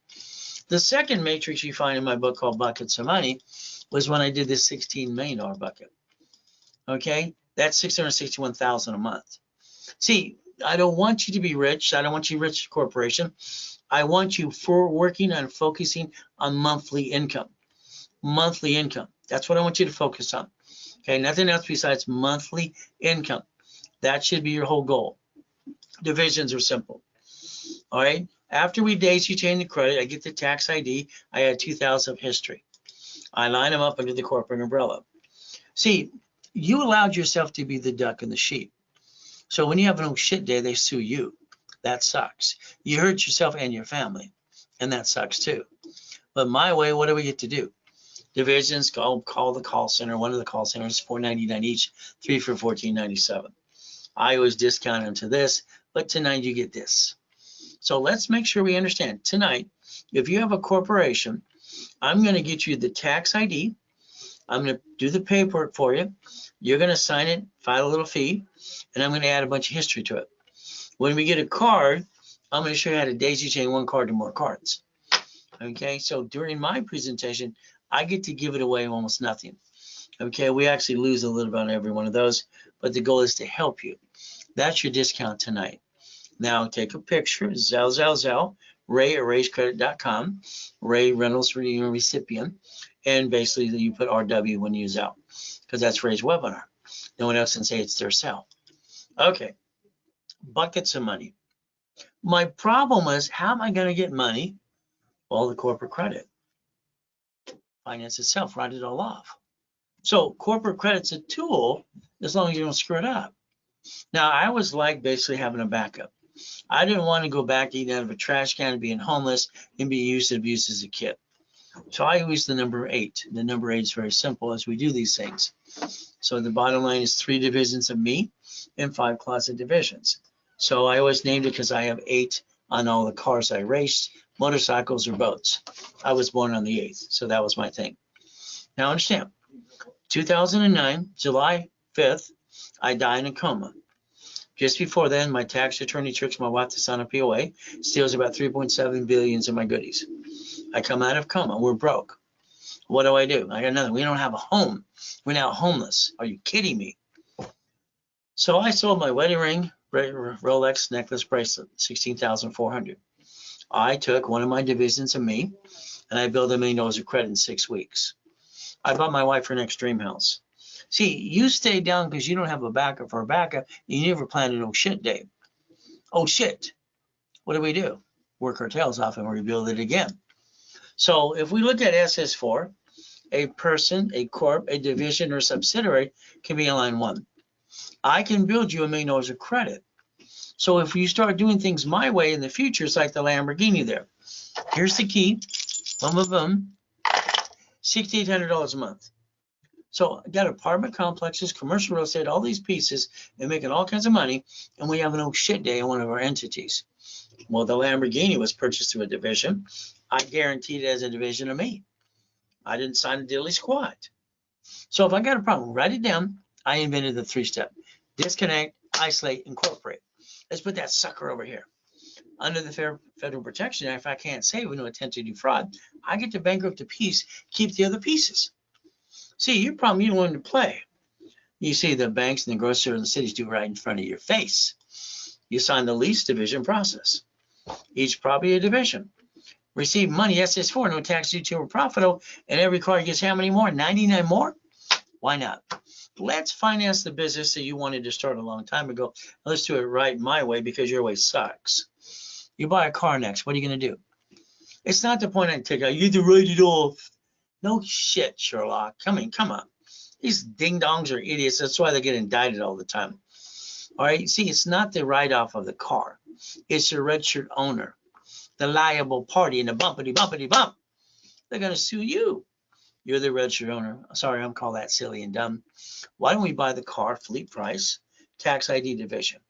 The second matrix you find in my book called Buckets of Money was when I did this $16 million bucket. Okay, that's 661,000 a month. See, I don't want you to be rich. I don't want you rich corporation. I want you working on focusing on monthly income. Monthly income. That's what I want you to focus on. Okay, nothing else besides monthly income. That should be your whole goal. Divisions are simple. All right. After we daisy chain the credit, I get the tax ID. I add 2,000 of history. I line them up under the corporate umbrella. See, you allowed yourself to be the duck and the sheep. So when you have an oh shit day, they sue you. That sucks. You hurt yourself and your family, and that sucks too. But my way, what do we get to do? Divisions, call the call center. One of the call centers, $4.99 each, 3 for $14.97. I always discount them to this, but tonight you get this. So let's make sure we understand. Tonight, if you have a corporation, I'm going to get you the tax ID. I'm going to do the paperwork for you. You're going to sign it, file a little fee, and I'm going to add a bunch of history to it. When we get a card, I'm going to show you how to daisy chain one card to more cards. Okay, so during my presentation, I get to give it away almost nothing. Okay, we actually lose a little bit on every one of those, but the goal is to help you. That's your discount tonight. Now take a picture, Zell, Ray at raisecredit.com, Ray Reynolds recipient, and basically you put RW when you Zell, because that's Ray's webinar. No one else can say it's their cell. Okay, buckets of money. My problem is, how am I going to get money? Well, the corporate credit. Finance itself, write it all off. So corporate credit's a tool as long as you don't screw it up. Now, I was like basically having a backup. I didn't want to go back eating out of a trash can and being homeless and being used and abused as a kid. So I used the number 8. The number 8 is very simple as we do these things. So the bottom line is 3 divisions of me and 5 closet divisions. So I always named it because I have 8 on all the cars I raced, motorcycles or boats. I was born on the 8th, so that was my thing. Now understand, 2009, July 5th, I die in a coma. Just before then, my tax attorney tricks my wife to sign a POA, steals about 3.7 billion in my goodies. I come out of coma. We're broke. What do? I got nothing. We don't have a home. We're now homeless. Are you kidding me? So I sold my wedding ring, Rolex necklace bracelet, $16,400. I took one of my divisions of me, and I built $1 million of credit in 6 weeks. I bought my wife her next dream house. See, you stay down because you don't have a backup for a backup. You never planned an oh shit day. Oh shit. What do? Work our tails off and rebuild it again. So if we look at SS4, a person, a corp, a division, or subsidiary can be in line 1. I can build you $1 million of credit. So if you start doing things my way in the future, it's like the Lamborghini there. Here's the key. Boom, boom, boom. $6,800 a month. So I got apartment complexes, commercial real estate, all these pieces, and making all kinds of money, and we have an oh shit day in one of our entities. Well, the Lamborghini was purchased through a division. I guaranteed it as a division of me. I didn't sign a diddly squat. So if I got a problem, write it down. I invented the 3-step. Disconnect, isolate, incorporate. Let's put that sucker over here. Under the Federal Protection Act, if I can't say with no intent to defraud, I get to bankrupt a piece, keep the other pieces. See, your problem, you don't want to play. You see the banks and the grocers and the cities do right in front of your face. You sign the lease division process. Each property a division. Receive money, SS4, no tax due to or profitable, and every car gets how many more? 99 more? Why not? Let's finance the business that you wanted to start a long time ago. Let's do it right my way because your way sucks. You buy a car next. What are you going to do? It's not the point I take out. You have to write it off. No shit, Sherlock. Come on. These ding-dongs are idiots. That's why they get indicted all the time. All right. See, it's not the write-off of the car. It's the registered owner, the liable party, and the bumpity-bump. They're going to sue you. You're the registered owner. Sorry, I'm called that silly and dumb. Why don't we buy the car, fleet price, tax ID division?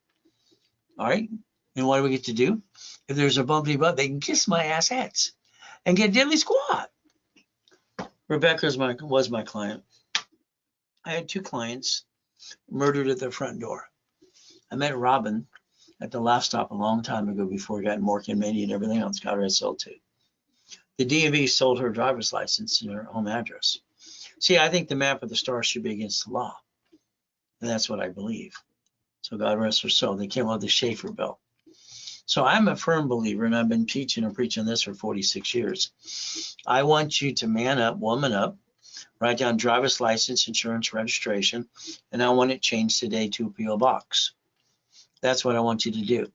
All right. And what do we get to do? If there's a bumpity bump, they can kiss my ass heads and get diddly squat. Rebecca was my client. I had 2 clients murdered at their front door. I met Robin at the last stop a long time ago before he got Morgan Mania and everything else. Got her sold too. The DMV sold her driver's license and her home address. See, I think the map of the stars should be against the law. And that's what I believe. So God rest her soul. They came out with the Schaefer bill. So I'm a firm believer, and I've been teaching and preaching this for 46 years. I want you to man up, woman up, write down driver's license, insurance, registration, and I want it changed today to a P.O. box. That's what I want you to do.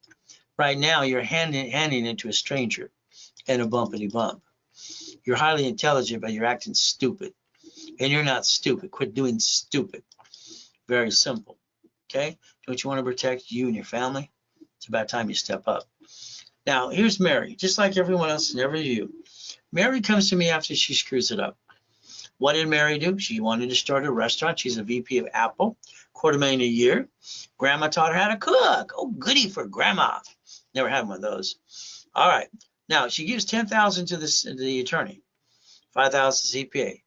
Right now, you're handing it to a stranger and a bumpity bump. You're highly intelligent, but you're acting stupid. And you're not stupid. Quit doing stupid. Very simple. Okay? Don't you want to protect you and your family? It's about time you step up. Now, here's Mary. Just like everyone else and every you. Mary comes to me after she screws it up. What did Mary do? She wanted to start a restaurant. She's a VP of Apple, $250,000 a year. Grandma taught her how to cook. Oh, goody for grandma. Never had one of those. All right. Now, she gives $10,000 to the attorney, $5,000 CPA.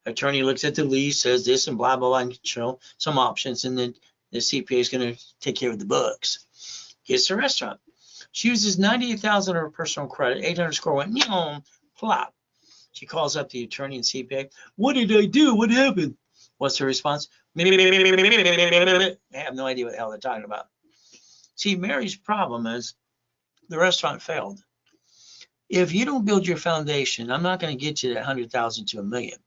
Attorney looks at the lease, says this and blah, blah, blah, and show some options, and then the CPA is going to take care of the books. Gets the restaurant. She uses $98,000 of her personal credit. 800 score went, plop. She calls up the attorney and CPA. What did I do? What happened? What's her response? I have no idea what the hell they're talking about. See, Mary's problem is the restaurant failed. If you don't build your foundation, I'm not going to get you that 100,000 to $1 million.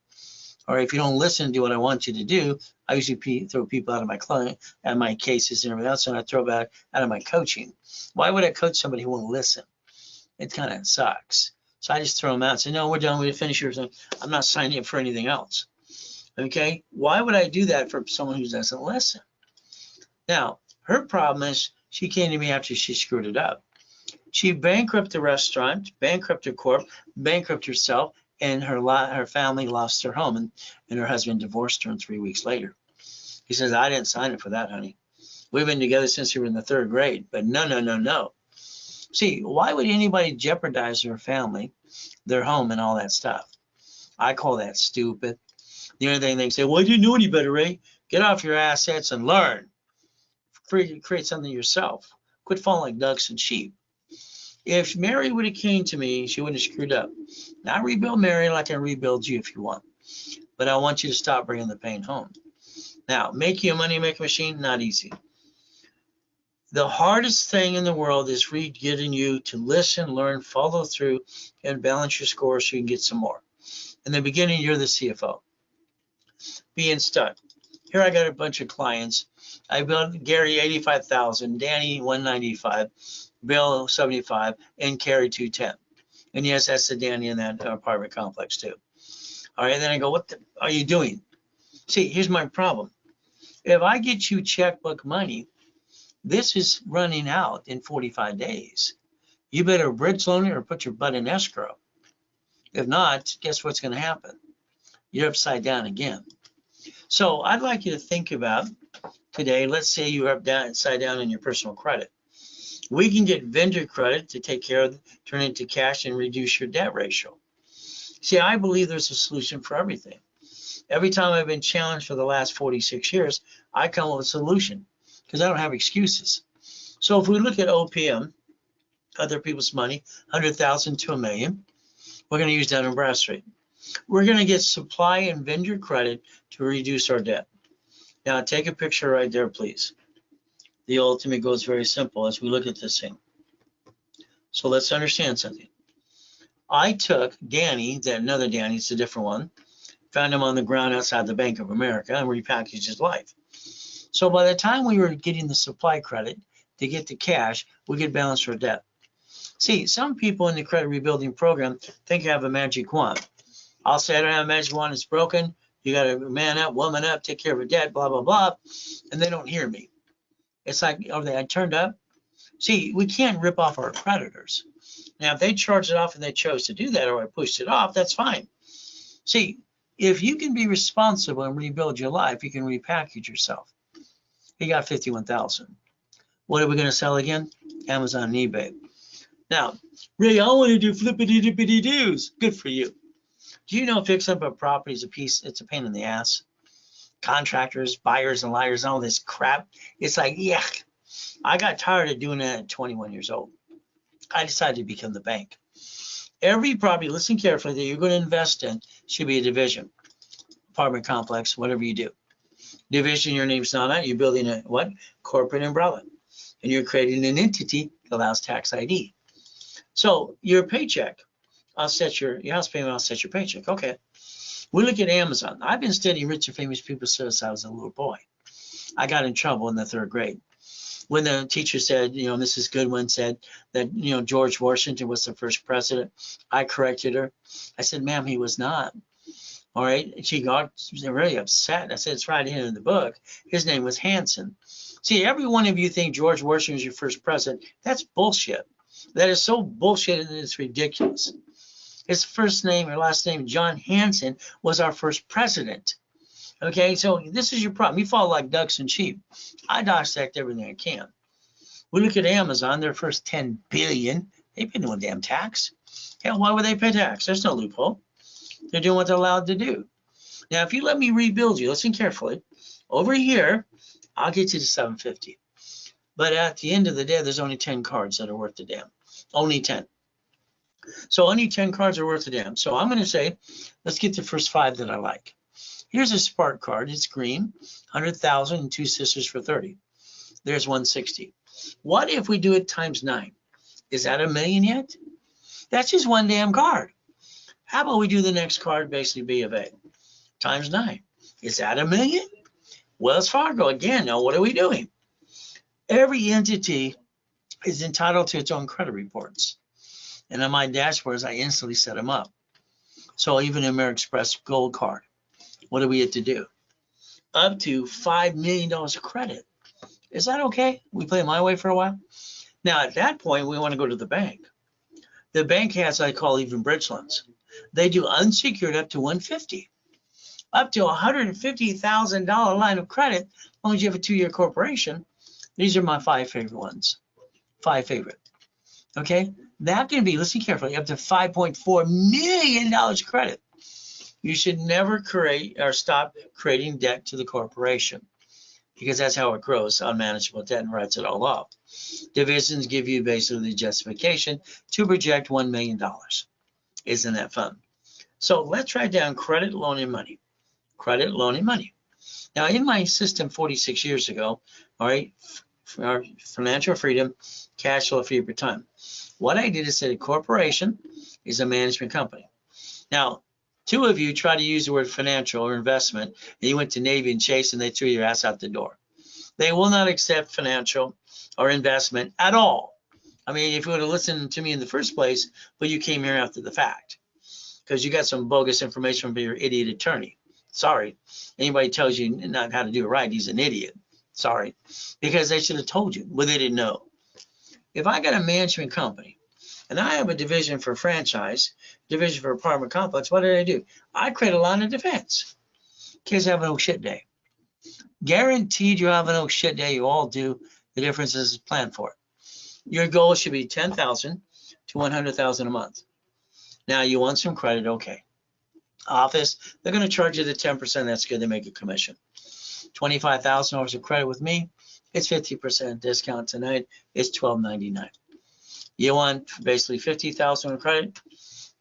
Or if you don't listen and do what I want you to do, I usually throw people out of my client, out of my cases and everything else, and I throw back out of my coaching. Why would I coach somebody who won't listen? It kind of sucks. So I just throw them out and say, no, we're done. We finish yours. I'm not signing up for anything else. Okay? Why would I do that for someone who doesn't listen? Now, her problem is she came to me after she screwed it up. She bankrupted the restaurant, bankrupted her corp, bankrupted herself, and her family lost their home, and her husband divorced her 3 weeks later. He says, I didn't sign up for that, honey. We've been together since we were in the 3rd grade, but no. See, why would anybody jeopardize their family, their home, and all that stuff? I call that stupid. The only thing they say, well, you know any better, Ray. Get off your assets and learn. Create something yourself. Quit falling like ducks and sheep. If Mary would have came to me, she wouldn't have screwed up. Now, rebuild Mary like I rebuild you if you want. But I want you to stop bringing the pain home. Now, make you a money making machine, not easy. The hardest thing in the world is getting you to listen, learn, follow through, and balance your score so you can get some more. In the beginning, you're the CFO. Being stuck. Here I got a bunch of clients. I built Gary 85,000, Danny 195, Bill 75, and Carrie 210. And yes, that's the Danny in that apartment complex too. All right, then I go, what are you doing? See, here's my problem. If I get you checkbook money, this is running out in 45 days. You better bridge loan it or put your butt in escrow. If not, guess what's going to happen? You're upside down again. So I'd like you to think about today, let's say you're upside down in your personal credit. We can get vendor credit to take care of, turn it into cash and reduce your debt ratio. See, I believe there's a solution for everything. Every time I've been challenged for the last 46 years, I come up with a solution because I don't have excuses. So if we look at OPM, other people's money, 100,000 to a million, we're going to use Dun& Bradstreet. We're going to get supply and vendor credit to reduce our debt. Now take a picture right there, please. The ultimate goal is very simple as we look at this thing. So let's understand something. I took Danny, another Danny, it's a different one, found him on the ground outside the Bank of America and repackaged his life. So by the time we were getting the supply credit to get the cash, we could balance our debt. See, some people in the credit rebuilding program think you have a magic wand. I'll say I don't have a magic wand, it's broken. You got to man up, woman up, take care of a debt, blah, blah, blah. And they don't hear me. It's like, oh, I turned up. See, we can't rip off our creditors. Now, if they charged it off and they chose to do that or I pushed it off, that's fine. See, if you can be responsible and rebuild your life, you can repackage yourself. You got 51,000. What are we going to sell again? Amazon and eBay. Now, Ray, I want to do flippity-dippity-doos. Good for you. Do you know fixing up a property is it's a pain in the ass? Contractors, buyers, and liars, all this crap. It's like, yeah, I got tired of doing that at 21 years old. I decided to become the bank. Every property, listen carefully, that you're going to invest in should be a division, apartment complex, whatever you do. Division, your name's not on it. You're building a what? Corporate umbrella. And you're creating an entity that allows tax ID. So your paycheck, I'll set your house payment, I'll set your paycheck. Okay. We look at Amazon. I've been studying rich and famous people since I was a little boy. I got in trouble in the 3rd grade. When the teacher said, Mrs. Goodwin said that, George Washington was the first president, I corrected her. I said, ma'am, he was not. All right. And she got really upset. I said, it's right here in the book. His name was Hanson. See, every one of you think George Washington was your first president. That's bullshit. That is so bullshit and it's ridiculous. His first name or last name, John Hanson, was our first president. Okay, so this is your problem. You follow like ducks and sheep. I dissect everything I can. We look at Amazon, their first 10 billion. They pay no damn tax. Hell, why would they pay tax? There's no loophole. They're doing what they're allowed to do. Now, if you let me rebuild you, listen carefully. Over here, I'll get you to 750. But at the end of the day, there's only 10 cards that are worth the damn. Only 10. So only 10 cards are worth a damn. So I'm going to say, let's get the first 5 that I like. Here's a Spark card. It's green, 100,000 and 2 sisters for 30. There's 160. What if we do it times 9? Is that a million yet? That's just one damn card. How about we do the next card, basically B of A, times 9? Is that a million? Wells Fargo, again, now what are we doing? Every entity is entitled to its own credit reports. And on my dashboards, I instantly set them up. So even American Express Gold Card, what do we have to do? Up to $5 million of credit. Is that okay? We play my way for a while? Now, at that point, we want to go to the bank. The bank has, I call even bridge loans. They do unsecured up to 150. Up to $150,000 line of credit, as long as you have a 2-year corporation. These are my 5 favorite ones. 5 favorite. Okay? That can be, listen carefully, up to $5.4 million credit. You should never create or stop creating debt to the corporation because that's how it grows, unmanageable debt, and writes it all off. Divisions give you basically the justification to project $1 million is in that fund. So let's write down credit, loan, and money. Credit, loan, and money. Now, in my system 46 years ago, all right, for financial freedom, cash flow free per time. What I did is said a corporation is a management company. Now, 2 of you try to use the word financial or investment, and you went to Navy and Chase, and they threw your ass out the door. They will not accept financial or investment at all. I mean, if you would have listened to me in the first place, but you came here after the fact, because you got some bogus information from your idiot attorney. Sorry. Anybody tells you not how to do it right, he's an idiot. Sorry. Because they should have told you, but they didn't know. If I got a management company and I have a division for franchise, division for apartment complex, what did I do? I create a line of defense. Kids have an oh shit day. Guaranteed you have an oh shit day. You all do. The difference is plan for it. Your goal should be 10,000 to 100,000 a month. Now you want some credit, okay. Office, they're going to charge you the 10%. That's good. They make a commission. $25,000 of credit with me, it's 50% discount tonight. It's $12.99. You want basically 50,000 of credit,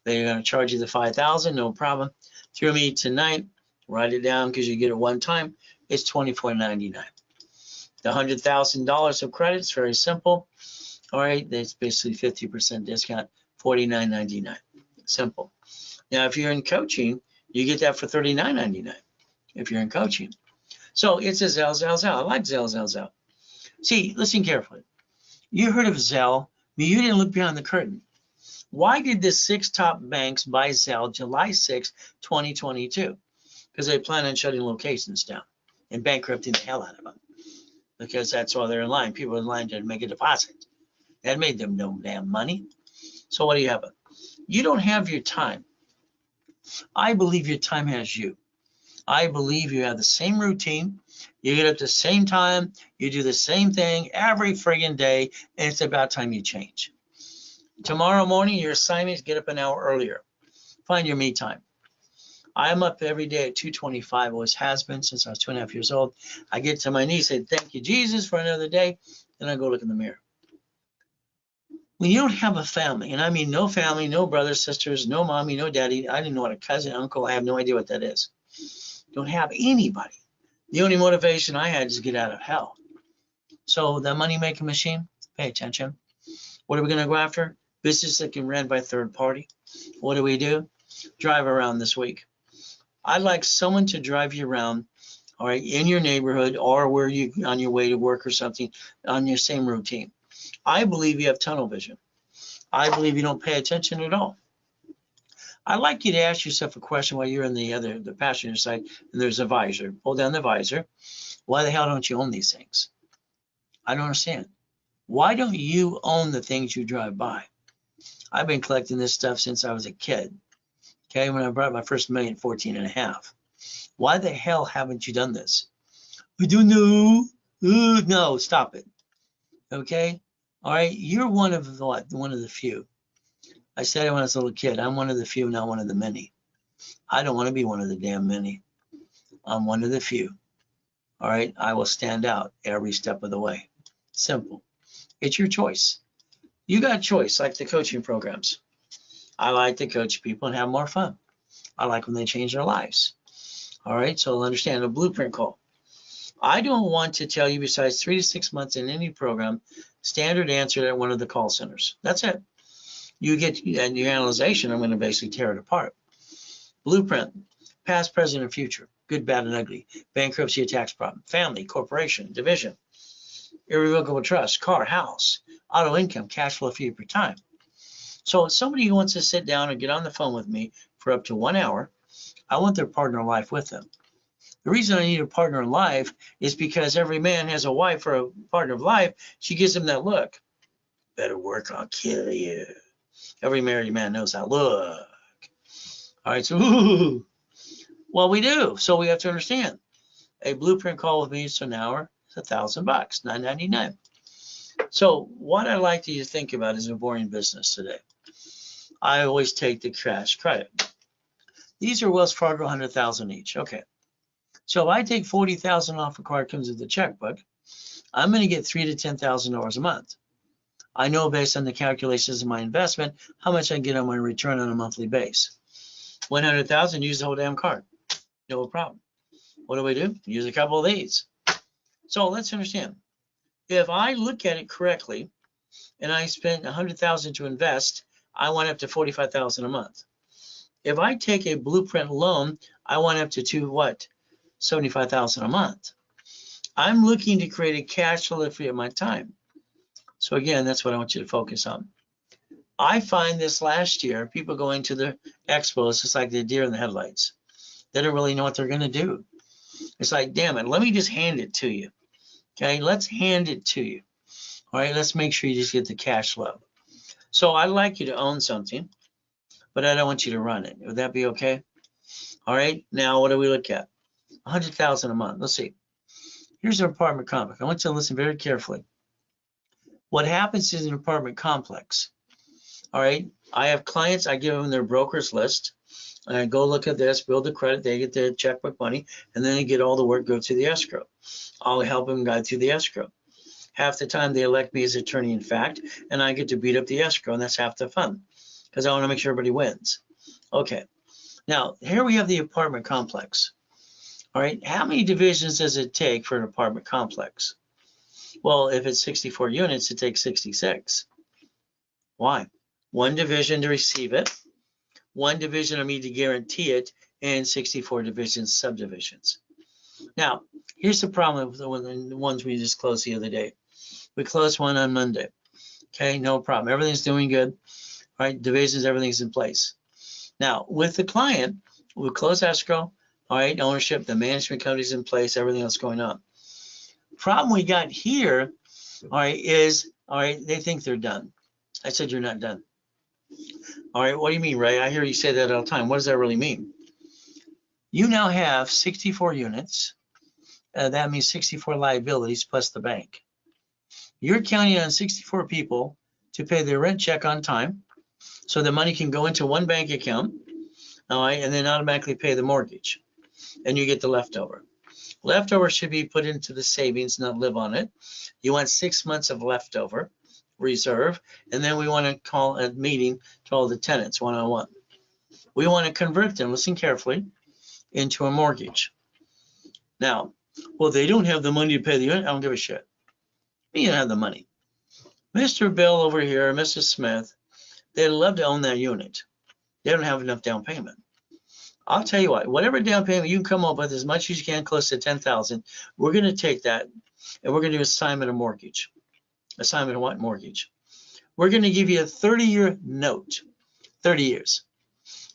they're going to charge you the 5,000, no problem. Through me tonight, write it down because you get it one time. It's $24.99. The $100,000 of credit is very simple. All right, that's basically 50% discount, $49.99. Simple. Now, if you're in coaching, you get that for $39.99 if you're in coaching. So it's a Zelle. I like Zelle. See, listen carefully. You heard of Zelle, but you didn't look behind the curtain. Why did the 6 top banks buy Zelle July 6, 2022? Because they plan on shutting locations down and bankrupting the hell out of them. Because that's why they're in line. People are in line to make a deposit. That made them no damn money. So what do you have? You don't have your time. I believe your time has you. I believe you have the same routine. You get up the same time. You do the same thing every friggin' day. And it's about time you change. Tomorrow morning, your assignment is get up an hour earlier. Find your me time. I'm up every day at 2:25. Always has been since I was 2.5 years old. I get to my knees, say, thank you, Jesus, for another day. Then I go look in the mirror. When you don't have a family, and I mean no family, no brothers, sisters, no mommy, no daddy, I didn't know what a cousin, uncle, I have no idea what that is. Don't have anybody. The only motivation I had is to get out of hell. So the money-making machine, pay attention. What are we going to go after? Business that can run by third party. What do? Drive around this week. I'd like someone to drive you around, all right, in your neighborhood or where you on your way to work or something on your same routine. I believe you have tunnel vision. I believe you don't pay attention at all. I'd like you to ask yourself a question while you're in the passenger side and there's a visor. Pull down the visor. Why the hell don't you own these things? I don't understand. Why don't you own the things you drive by? I've been collecting this stuff since I was a kid. Okay, when I brought my first million, 14 and a half. Why the hell haven't you done this? I don't know. No, stop it. Okay? All right, you're one of the what? One of the few. I said it when I was a little kid. I'm one of the few, not one of the many. I don't want to be one of the damn many. I'm one of the few. All right, I will stand out every step of the way. Simple. It's your choice. You got choice, like the coaching programs. I like to coach people and have more fun. I like when they change their lives. All right, so understand a blueprint call. I don't want to tell you besides 3 to 6 months in any program, standard answer at one of the call centers. That's it. You get and your analyzation, I'm going to basically tear it apart. Blueprint, past, present, and future, good, bad, and ugly, bankruptcy, a tax problem, family, corporation, division, irrevocable trust, car, house, auto income, cash flow fee per time. So somebody who wants to sit down and get on the phone with me for up to 1 hour, I want their partner in life with them. The reason I need a partner in life is because every man has a wife or a partner of life. She gives him that look. Better work, I'll kill you. Every married man knows that look. All right, so well, we do. So we have to understand. A blueprint call with me is an hour. It's $1,000, $9.99. So what I like you to think about is a boring business today. I always take the cash credit. These are Wells Fargo 100,000 each. Okay. So if I take 40,000 off a card comes with the checkbook, I'm going to get $3,000 to $10,000 a month. I know based on the calculations of my investment how much I get on my return on a monthly base. 100,000, use the whole damn card. No problem. What do? Use a couple of these. So let's understand. If I look at it correctly, and I spent 100,000 to invest, I want up to 45,000 a month. If I take a blueprint loan, I want up to what? 75,000 a month. I'm looking to create a cash flow free of my time. So again, that's what I want you to focus on. I find this last year, people going to the expos, it's like the deer in the headlights. They don't really know what they're going to do. It's like, damn it, let me just hand it to you. Okay, let's hand it to you. All right, let's make sure you just get the cash flow. So I'd like you to own something, but I don't want you to run it. Would that be okay? All right, now what do we look at? 100,000 a month. Let's see. Here's an apartment complex. I want you to listen very carefully. What happens is an apartment complex. All right. I have clients. I give them their broker's list. And I go look at this, build the credit. They get their checkbook money, and then they get all the work go to the escrow. I'll help them guide through the escrow. Half the time they elect me as attorney in fact, and I get to beat up the escrow, and that's half the fun because I want to make sure everybody wins. Okay. Now, here we have the apartment complex. All right. How many divisions does it take for an apartment complex? Well, if it's 64 units, it takes 66. Why? One division to receive it, one division of me to guarantee it, and 64 divisions, subdivisions. Now, here's the problem with the ones we just closed the other day. We closed one on Monday. Okay, no problem. Everything's doing good. All right, divisions, everything's in place. Now, with the client, we close escrow. All right, ownership, the management company's in place, everything else going on. Problem we got here, all right, is, all right, they think they're done. I said, you're not done. All right, what do you mean, Ray? I hear you say that all the time. What does that really mean? You now have 64 units. That means 64 liabilities plus the bank. You're counting on 64 people to pay their rent check on time, so the money can go into one bank account, all right, and then automatically pay the mortgage, and you get the leftover. Leftover should be put into the savings, not live on it. You want 6 months of leftover reserve, and then we want to call a meeting to all the tenants one-on-one. We want to convert them, listen carefully, into a mortgage. Now, well, they don't have the money to pay the unit. I don't give a shit. You don't have the money. Mr. Bill over here, Mrs. Smith, they'd love to own that unit. They don't have enough down payment. I'll tell you what, whatever down payment you can come up with, as much as you can, close to 10,000, we're going to take that and we're going to do assignment of mortgage. Assignment of what? Mortgage. We're going to give you a 30-year note. 30 years.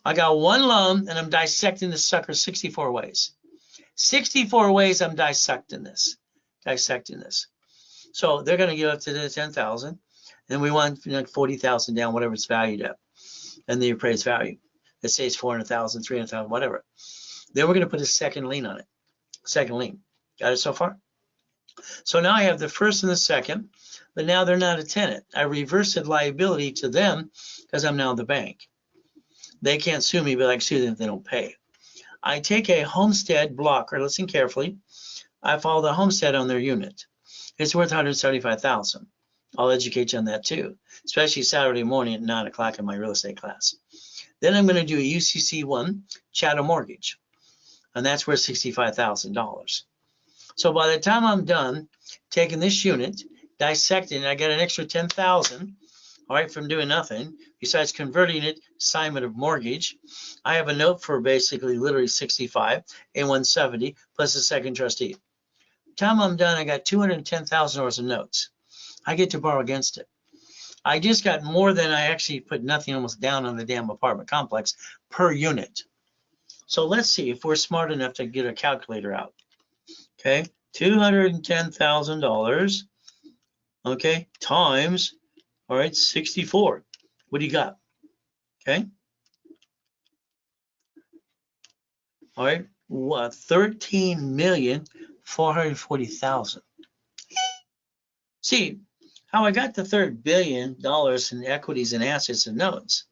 I got one loan and I'm dissecting this sucker 64 ways. 64 ways I'm dissecting this. So they're going to give up to the 10,000, and we want 40,000 down, whatever it's valued at, and the appraised value. Let's say it's 400,000, 300,000, whatever. Then we're going to put a second lien on it. Second lien. Got it so far? So now I have the first and the second, but now they're not a tenant. I reversed the liability to them because I'm now the bank. They can't sue me, but I can sue them if they don't pay. I take a homestead blocker. Listen carefully. I follow the homestead on their unit. It's worth 175,000. I'll educate you on that too, especially Saturday morning at 9 o'clock in my real estate class. Then I'm going to do a UCC1 chattel mortgage, and that's worth $65,000. So by the time I'm done taking this unit, dissecting it, I get an extra 10,000, all right, from doing nothing, besides converting it, assignment of mortgage. I have a note for basically literally 65 and 170 plus the second trustee. Time I'm done, I got $210,000 of notes. I get to borrow against it. I just got more than I actually put nothing almost down on the damn apartment complex per unit. So let's see if we're smart enough to get a calculator out. Okay, $210,000, okay, times, all right, 64. What do you got? Okay. All right, 13,440,000. See how I got the $3 billion in equities and assets and notes.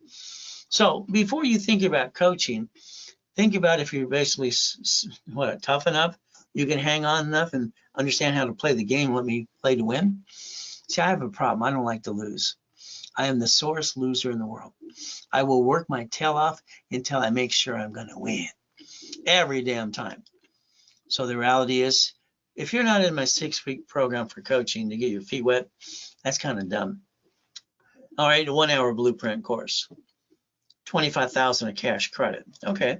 So before you think about coaching, think about if you're basically tough enough, you can hang on enough and understand how to play the game. Let me play to win. See, I have a problem. I don't like to lose. I am the sorest loser in the world. I will work my tail off until I make sure I'm going to win every damn time. So the reality is, if you're not in my 6-week program for coaching to get your feet wet, that's kind of dumb. All right, a 1-hour blueprint course, 25,000 of cash credit. Okay.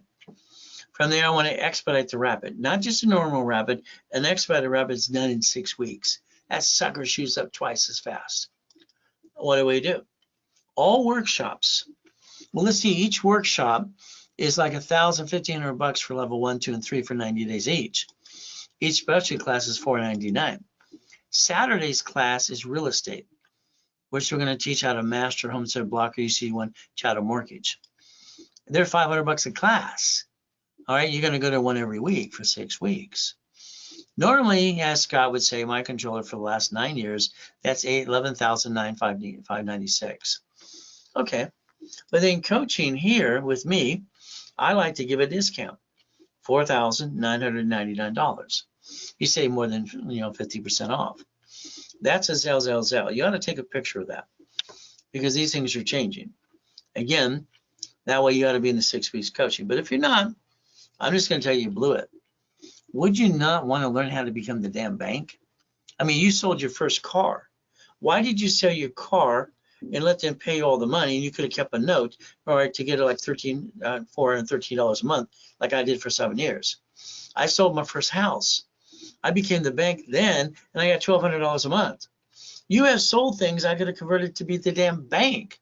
From there, I want to expedite the rapid, not just a normal rapid. An expedited rapid is done in 6 weeks. That sucker shoots up twice as fast. What do we do? All workshops. Well, let's see. Each workshop is like $1,000, $1,500 for level 1, 2, and 3 for 90 days each. Each specialty class is $499. Saturday's class is real estate, which we're going to teach how to master homestead blocker UC1 chattel mortgage. They're $500 a class. All right, you're going to go to one every week for 6 weeks. Normally, as Scott would say, my controller for the last 9 years, that's $11,596. Okay, but in coaching here with me, I like to give a discount, $4,999. You save more than 50% off. That's a Zell. You ought to take a picture of that because these things are changing. Again, that way you ought to be in the 6 weeks coaching. But if you're not, I'm just going to tell you blew it. Would you not want to learn how to become the damn bank? I mean, you sold your first car. Why did you sell your car and let them pay all the money? And you could have kept a note, all right, to get it like $413 a month, like I did for 7 years. I sold my first house. I became the bank then, and I got $1,200 a month. You have sold things I could have converted to be the damn bank.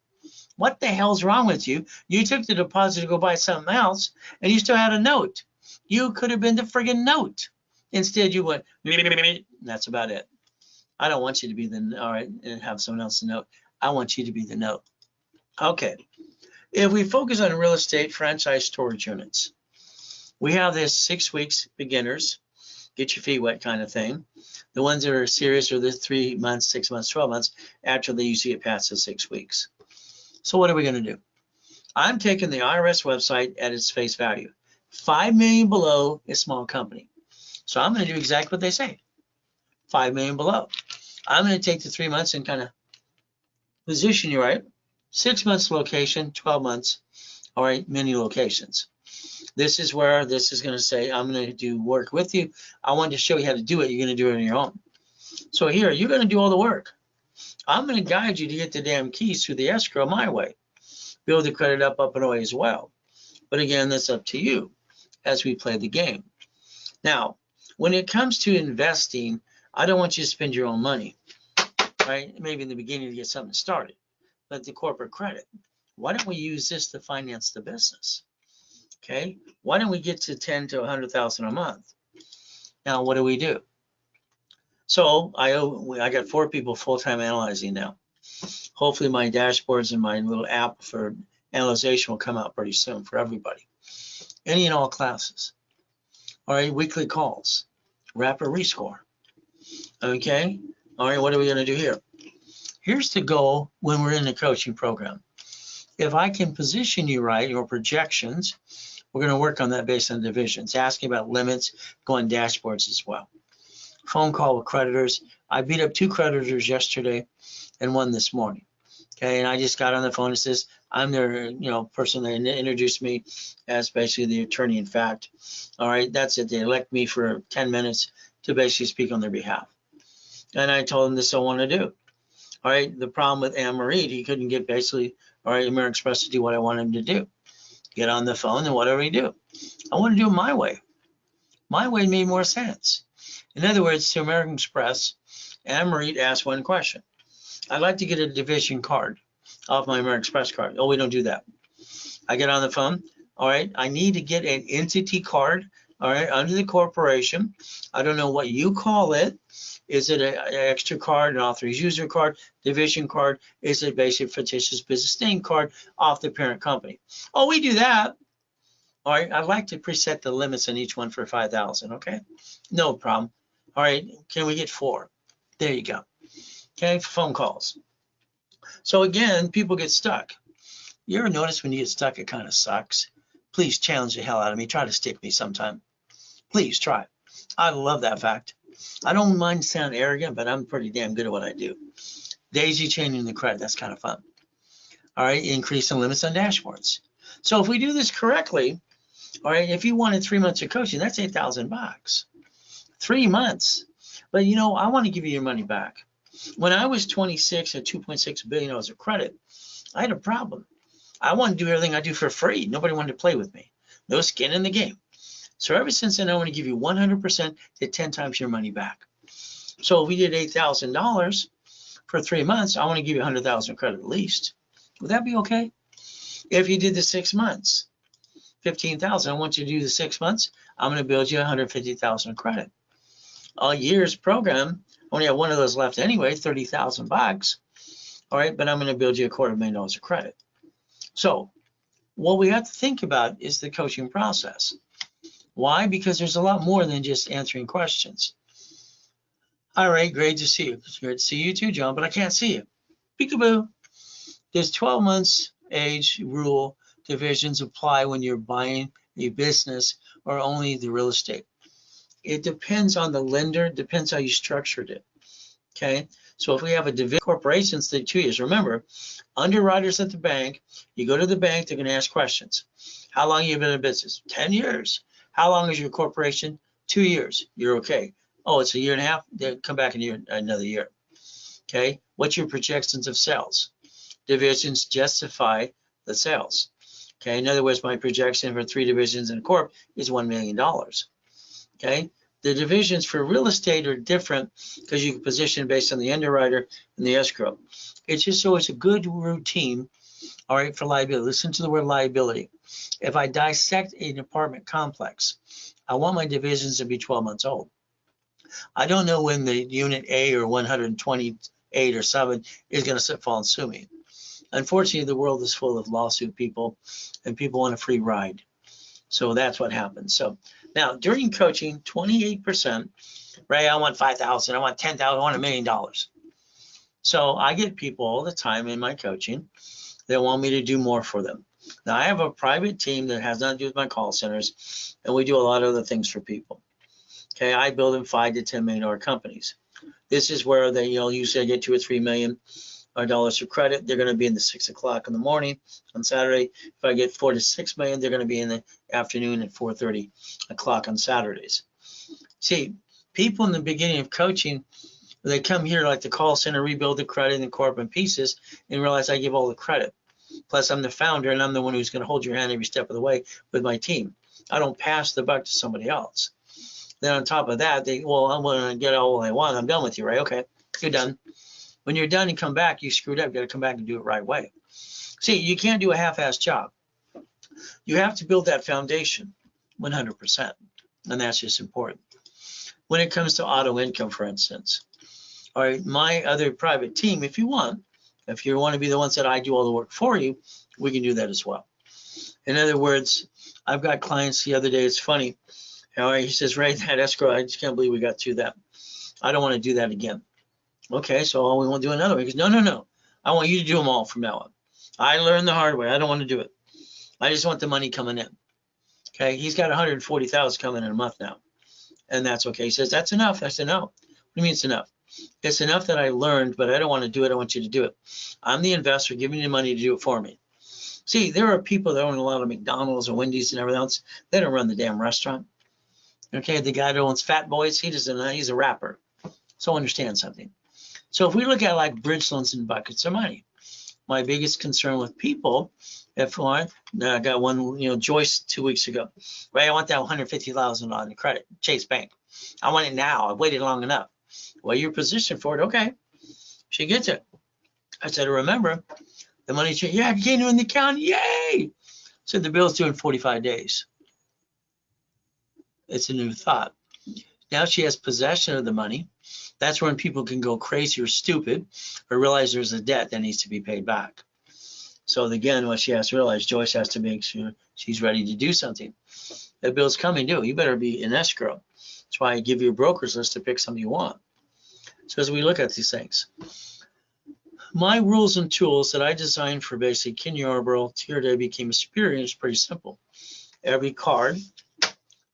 What the hell's wrong with you? You took the deposit to go buy something else, and you still had a note. You could have been the friggin' note. Instead, you went, that's about it. I don't want you to be the, all right, and have someone else to note. I want you to be the note. Okay. If we focus on real estate franchise storage units, we have this 6 weeks beginners, get your feet wet kind of thing. The ones that are serious are the 3 months, 6 months, 12 months after they usually get past the 6 weeks. So what are we going to do? I'm taking the IRS website at its face value. 5 million below is small company. So I'm going to do exactly what they say. 5 million below. I'm going to take the 3 months and kind of position you right. 6 months location, 12 months, all right, many locations. This is where this is going to say, I'm going to do work with you. I wanted to show you how to do it. You're going to do it on your own. So here, you're going to do all the work. I'm going to guide you to get the damn keys through the escrow my way. Build the credit up and away as well. But again, that's up to you as we play the game. Now, when it comes to investing, I don't want you to spend your own money, right? Maybe in the beginning to get something started, but the corporate credit. Why don't we use this to finance the business? Okay, why don't we get to 10 to 100,000 a month? Now, what do? So I got 4 people full-time analyzing now. Hopefully my dashboards and my little app for analyzation will come out pretty soon for everybody. Any and all classes. All right, weekly calls, rapid rescore. Okay, all right, what are we going to do here? Here's the goal when we're in the coaching program. If I can position you right, your projections, we're going to work on that based on divisions, asking about limits, going dashboards as well. Phone call with creditors. I beat up 2 creditors yesterday and 1 this morning. Okay, and I just got on the phone and says, I'm their, person that introduced me as basically the attorney in fact. All right, that's it. They elect me for 10 minutes to basically speak on their behalf. And I told them this is what I want to do. All right, the problem with Anne-Marie, he couldn't get basically, all right, American Express to do what I want him to do. Get on the phone and whatever he do. I want to do it my way. My way made more sense. In other words, to American Express, Anne-Marie asked one question. I'd like to get a division card off my American Express card. Oh, we don't do that. I get on the phone. All right, I need to get an entity card, all right, under the corporation. I don't know what you call it. Is it an extra card, an authorized user card, division card? Is it basic fictitious business name card off the parent company? Oh, we do that. All right, I'd like to preset the limits on each one for 5,000, okay? No problem. All right, can we get 4? There you go. Okay, phone calls. So again, people get stuck. You ever notice when you get stuck, it kind of sucks? Please challenge the hell out of me. Try to stick me sometime. Please try. I love that fact. I don't mind sound arrogant, but I'm pretty damn good at what I do. Daisy chaining the credit, that's kind of fun. All right, increasing limits on dashboards. So if we do this correctly, all right, if you wanted 3 months of coaching, that's $8,000. 3 months. But I want to give you your money back. When I was 26 at $2.6 billion of credit, I had a problem. I wanted to do everything I do for free. Nobody wanted to play with me. No skin in the game. So ever since then, I want to give you 100% to 10 times your money back. So if we did $8,000 for 3 months, I want to give you 100,000 credit at least. Would that be okay? If you did the 6 months, 15,000, I want you to do the 6 months. I'm going to build you 150,000 credit. A year's program, I only have one of those left anyway, 30,000 bucks. All right, but I'm going to build you $250,000 of credit. So what we have to think about is the coaching process. Why? Because there's a lot more than just answering questions. All right, great to see you. It's great to see you too, John, but I can't see you. Peekaboo. There's 12 months age rule divisions apply when you're buying a business or only the real estate. It depends on the lender, depends how you structured it. Okay, so if we have a division corporation, say 2 years. Remember, underwriters at the bank, you go to the bank, they're going to ask questions. How long have you been in business? 10 years. How long is your corporation? 2 years. You're okay. Oh, it's a year and a half. Then come back in another year. Okay, what's your projections of sales? Divisions justify the sales. Okay, in other words, my projection for 3 divisions in a corp is $1 million. Okay, the divisions for real estate are different because you can position based on the underwriter and the escrow. It's just so it's a good routine, all right, for liability. Listen to the word liability. If I dissect an apartment complex, I want my divisions to be 12 months old. I don't know when the unit A or 128 or 7 is going to fall and sue me. Unfortunately, the world is full of lawsuit people, and people want a free ride. So that's what happens. So now during coaching, 28%, Ray, I want 5,000, I want 10,000, I want $1 million. So I get people all the time in my coaching that want me to do more for them. Now I have a private team that has nothing to do with my call centers, and we do a lot of other things for people. Okay, I build them $5 to $10 million companies. This is where they, usually I get $2 or $3 million dollars of credit. They're going to be in the 6 o'clock in the morning on Saturday. If I get 4 to 6 million, they're going to be in the afternoon at 4:30 o'clock on Saturdays. See, people in the beginning of coaching, they come here like the call center, rebuild the credit and corporate pieces, and realize I give all the credit. Plus, I'm the founder, and I'm the one who's going to hold your hand every step of the way with my team. I don't pass the buck to somebody else. Then on top of that, I'm going to get all I want. I'm done with you, right? Okay, you're done. When you're done and come back, you screwed up. You got to come back and do it right way. See, you can't do a half-assed job. You have to build that foundation 100%, and that's just important. When it comes to auto income, for instance, all right, my other private team, if you want to be the ones that I do all the work for you, we can do that as well. In other words, I've got clients the other day, it's funny, he says, Ray, that escrow, I just can't believe we got to that. I don't want to do that again. Okay, so we won't do another one. He goes, no. I want you to do them all from now on. I learned the hard way. I don't want to do it. I just want the money coming in. Okay, he's got 140,000 coming in a month now, and that's okay. He says, that's enough. I said, no. What do you mean it's enough? It's enough that I learned, but I don't want to do it. I want you to do it. I'm the investor giving you money to do it for me. See, there are people that own a lot of McDonald's and Wendy's and everything else. They don't run the damn restaurant. Okay, the guy that owns Fat Boys, he's a rapper. So understand something. So if we look at like bridge loans and buckets of money, my biggest concern with people, I got one, Joyce 2 weeks ago, right? I want that 150,000 on the credit, Chase Bank. I want it now. I've waited long enough. Well, you're positioned for it. Okay. She gets it. I said, remember, the money's here. Yeah, it came in the account. Yay. So the bill's due in 45 days. It's a new thought. Now she has possession of the money. That's when people can go crazy or stupid or realize there's a debt that needs to be paid back. So again, what she has to realize, Joyce has to make sure she's ready to do something. The bill's coming due. You better be in escrow. That's why I give you a broker's list to pick something you want. So as we look at these things, my rules and tools that I designed for basically Ken Yarborough, TRW became a superior is pretty simple. Every card,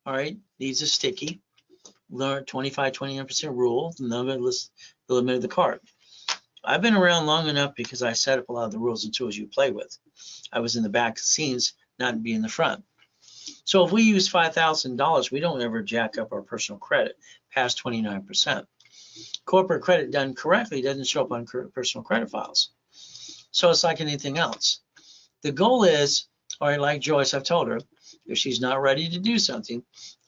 all right, needs a sticky. Learn 25-29% rule, the limit of the card. I've been around long enough because I set up a lot of the rules and tools you play with. I was in the back scenes, not be in the front. So if we use $5,000, we don't ever jack up our personal credit past 29%. Corporate credit done correctly doesn't show up on personal credit files. So it's like anything else. The goal is, all right, like Joyce, I've told her, if she's not ready to do something,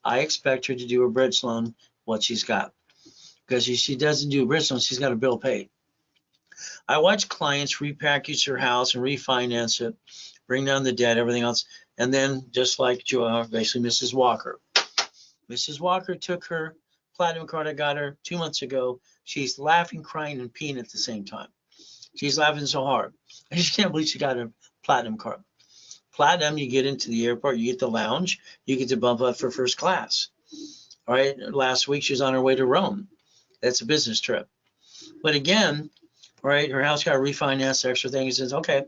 I expect her to do a bridge loan, what she's got. Because if she doesn't do a bridge loan, she's got a bill paid. I watch clients repackage their house and refinance it, bring down the debt, everything else, and then just like basically Mrs. Walker. Mrs. Walker took her platinum card I got her 2 months ago. She's laughing, crying, and peeing at the same time. She's laughing so hard. I just can't believe she got a platinum card. Platinum, you get into the airport, you get the lounge, you get to bump up for first class. All right, last week she was on her way to Rome. That's a business trip. But again, right, her house got refinanced, extra things. Says, okay,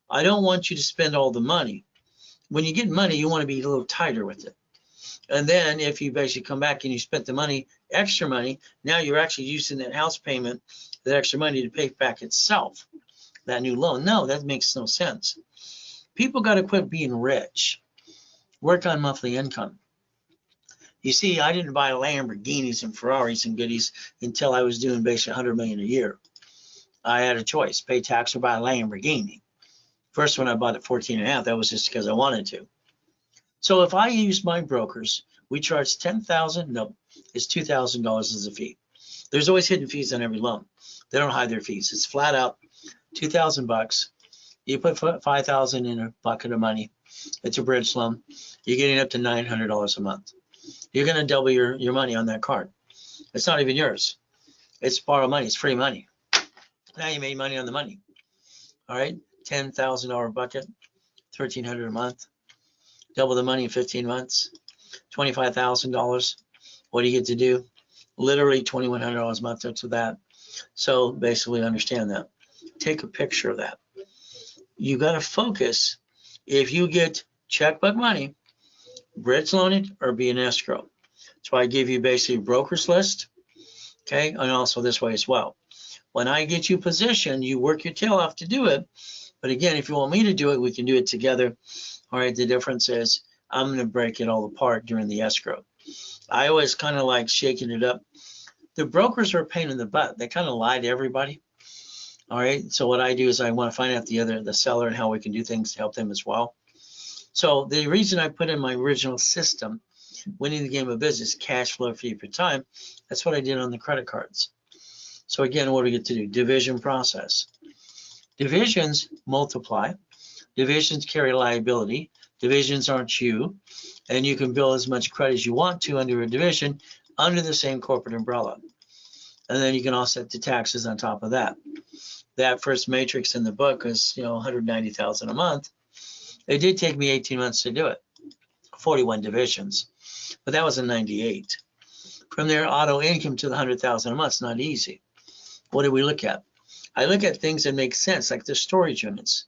I don't want you to spend all the money. When you get money, you want to be a little tighter with it. And then if you basically come back and you spent the money, extra money, now you're actually using that house payment, that extra money to pay back itself, that new loan. No, that makes no sense. People got to quit being rich. Work on monthly income. You see, I didn't buy Lamborghinis and Ferraris and goodies until I was doing basically 100 million a year. I had a choice: pay tax or buy a Lamborghini. First one I bought at 14 and a half. That was just because I wanted to. So if I use my brokers, we charge $10,000. No, it's $2,000 as a fee. There's always hidden fees on every loan. They don't hide their fees. It's flat out $2,000. You put $5,000 in a bucket of money. It's a bridge loan. You're getting up to $900 a month. You're going to double your money on that card. It's not even yours. It's borrowed money. It's free money. Now you made money on the money. All right, $10,000 bucket, $1,300 a month. Double the money in 15 months, $25,000. What do you get to do? Literally $2,100 a month to that. So basically understand that. Take a picture of that. You got to focus. If you get checkbook money, bridge loan it or be an escrow. So I give you basically a broker's list, okay, and also this way as well. When I get you positioned, you work your tail off to do it. But again, if you want me to do it, we can do it together. All right, the difference is I'm going to break it all apart during the escrow. I always kind of like shaking it up. The brokers are a pain in the butt. They kind of lie to everybody. All right, so what I do is I want to find out the seller and how we can do things to help them as well. So the reason I put in my original system, winning the game of business, cash flow fee per time, that's what I did on the credit cards. So again, what do we get to do? Division process. Divisions multiply. Divisions carry liability. Divisions aren't you. And you can bill as much credit as you want to under a division under the same corporate umbrella. And then you can offset the taxes on top of that. That first matrix in the book was, $190,000 a month. It did take me 18 months to do it, 41 divisions, but that was in 98. From there, auto income to the 100,000 a month is not easy. What do we look at? I look at things that make sense, like the storage units,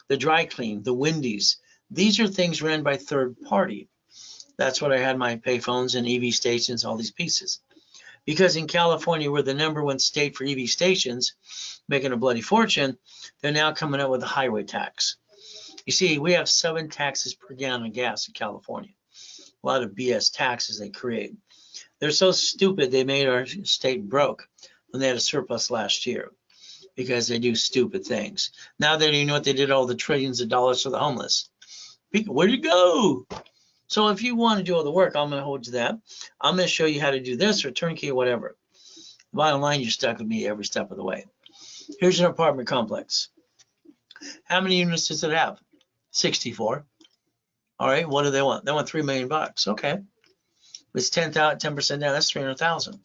the dry clean, the Wendy's. These are things ran by third party. That's what I had my payphones and EV stations, all these pieces. Because in California, we're the #1 state for EV stations, making a bloody fortune, they're now coming up with a highway tax. You see, we have 7 taxes per gallon of gas in California. A lot of BS taxes they create. They're so stupid they made our state broke when they had a surplus last year because they do stupid things. Now they don't even know what they did all the trillions of dollars for the homeless. Where'd you go? So if you want to do all the work, I'm going to hold you that. I'm going to show you how to do this or turnkey or whatever. Bottom line, you're stuck with me every step of the way. Here's an apartment complex. How many units does it have? 64. All right, what do they want? They want $3 million. Okay, it's 10% down. That's 300,000.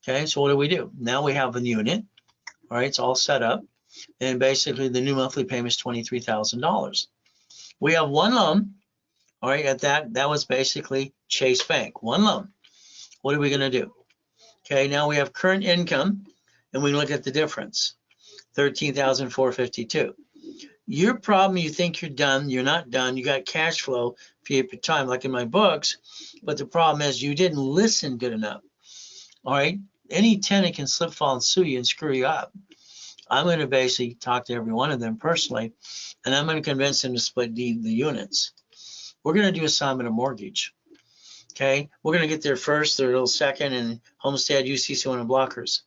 Okay, so what do? Now we have a unit. All right, it's all set up, and basically the new monthly payment is $23,000. We have one loan. All right, at that was basically Chase Bank, one loan. What are we going to do? Okay, now we have current income, and we look at the difference, $13,452. Your problem, you think you're done, you're not done. You got cash flow fee per time, like in my books, but the problem is you didn't listen good enough. All right, any tenant can slip, fall, and sue you and screw you up. I'm going to basically talk to every one of them personally, and I'm going to convince them to split the units. We're going to do assignment of mortgage. Okay, we're going to get there first, their little second, and homestead, UCC1, and blockers.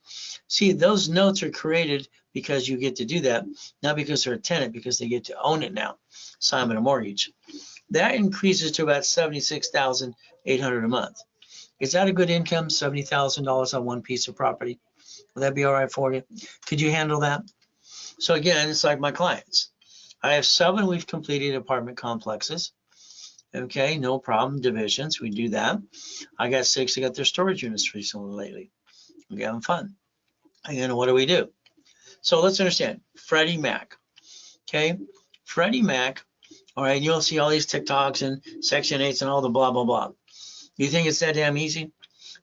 See, those notes are created because you get to do that, not because they're a tenant, because they get to own it now. Assignment of mortgage. That increases to about $76,800 a month. Is that a good income? $70,000 on one piece of property? Will that be all right for you? Could you handle that? So again, it's like my clients. I have 7 we've completed apartment complexes. Okay, no problem. Divisions, we do that. I got 6 that got their storage units recently lately. We're having fun. Again, what do? So let's understand Freddie Mac. Okay, Freddie Mac All right, you'll see all these TikToks and Section 8s and all the blah, blah, blah. You think it's that damn easy?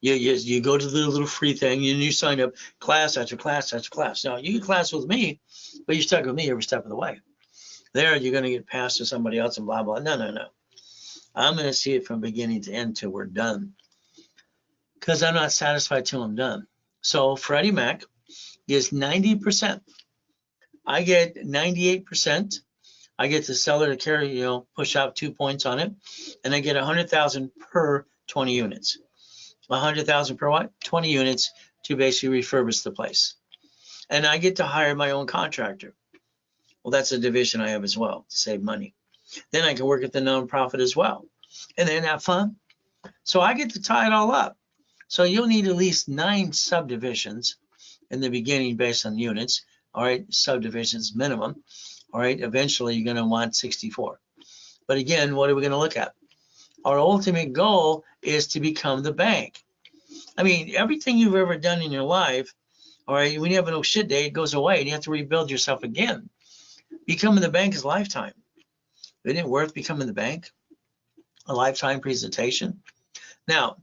You go to the little free thing and you sign up class after class after class. Now, you can class with me, but you're stuck with me every step of the way. There, you're going to get passed to somebody else and blah, blah. No, no, no. I'm going to see it from beginning to end till we're done, because I'm not satisfied till I'm done. So Freddie Mac is 90%. I get 98%. I get the seller to carry, push out 2 points on it, and I get 100,000 per 20 units. 100,000 per what? 20 units to basically refurbish the place. And I get to hire my own contractor. Well, that's a division I have as well to save money. Then I can work at the nonprofit as well, and then have fun. So I get to tie it all up. So you'll need at least 9 subdivisions in the beginning based on units. All right, subdivisions minimum. All right, eventually you're going to want 64. But again, what are we going to look at? Our ultimate goal is to become the bank. I mean, everything you've ever done in your life, all right, when you have an oh shit day, it goes away and you have to rebuild yourself again. Becoming the bank is lifetime. Isn't it worth becoming the bank? A lifetime presentation. Now,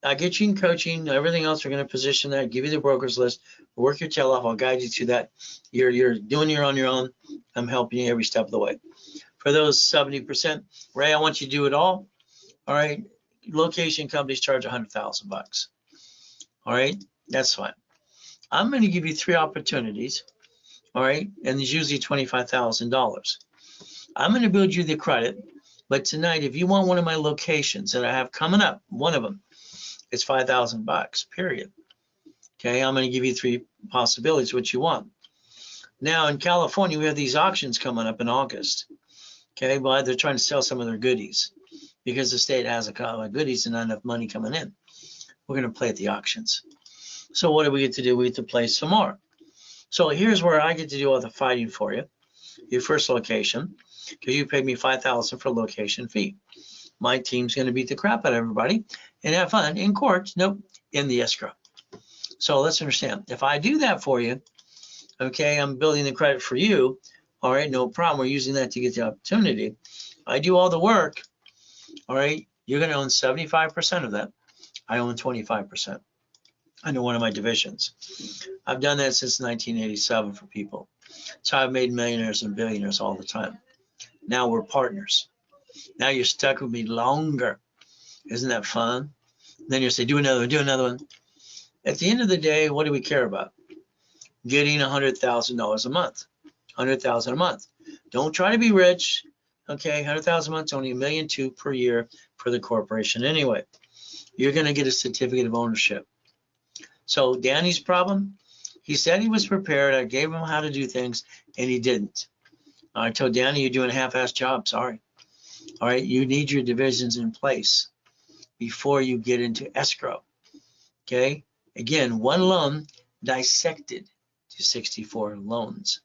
I get you in coaching, everything else, we're going to position that, give you the broker's list, work your tail off. I'll guide you through that. You're doing it on your own. I'm helping you every step of the way. For those 70%, Ray, I want you to do it all. All right. Location companies charge $100,000. All right. That's fine. I'm going to give you 3 opportunities. All right. And there's usually $25,000. I'm going to build you the credit. But tonight, if you want one of my locations that I have coming up, one of them, it's $5,000, period. Okay, I'm going to give you 3 possibilities, what you want. Now, in California, we have these auctions coming up in August. Okay, but they're trying to sell some of their goodies because the state has a couple of goodies and not enough money coming in. We're going to play at the auctions. So what do we get to do? We get to play some more. So here's where I get to do all the fighting for you. Your first location, because you paid me $5,000 for location fee. My team's going to beat the crap out of everybody and have fun in court. Nope, in the escrow. So let's understand. If I do that for you, okay, I'm building the credit for you. All right, no problem. We're using that to get the opportunity. I do all the work. All right, you're going to own 75% of that. I own 25%. Under one of my divisions. I've done that since 1987 for people. So I've made millionaires and billionaires all the time. Now we're partners. Now you're stuck with me longer. Isn't that fun? Then you say, do another one, do another one. At the end of the day, what do we care about? Getting $100,000 a month. $100,000 a month. Don't try to be rich. Okay, $100,000 a month is only $1.2 million per year for the corporation anyway. You're going to get a certificate of ownership. So Danny's problem, he said he was prepared. I gave him how to do things, and he didn't. I told Danny, you're doing a half-assed job. Sorry. All right, you need your divisions in place before you get into escrow. Okay, again, one loan dissected to 64 loans.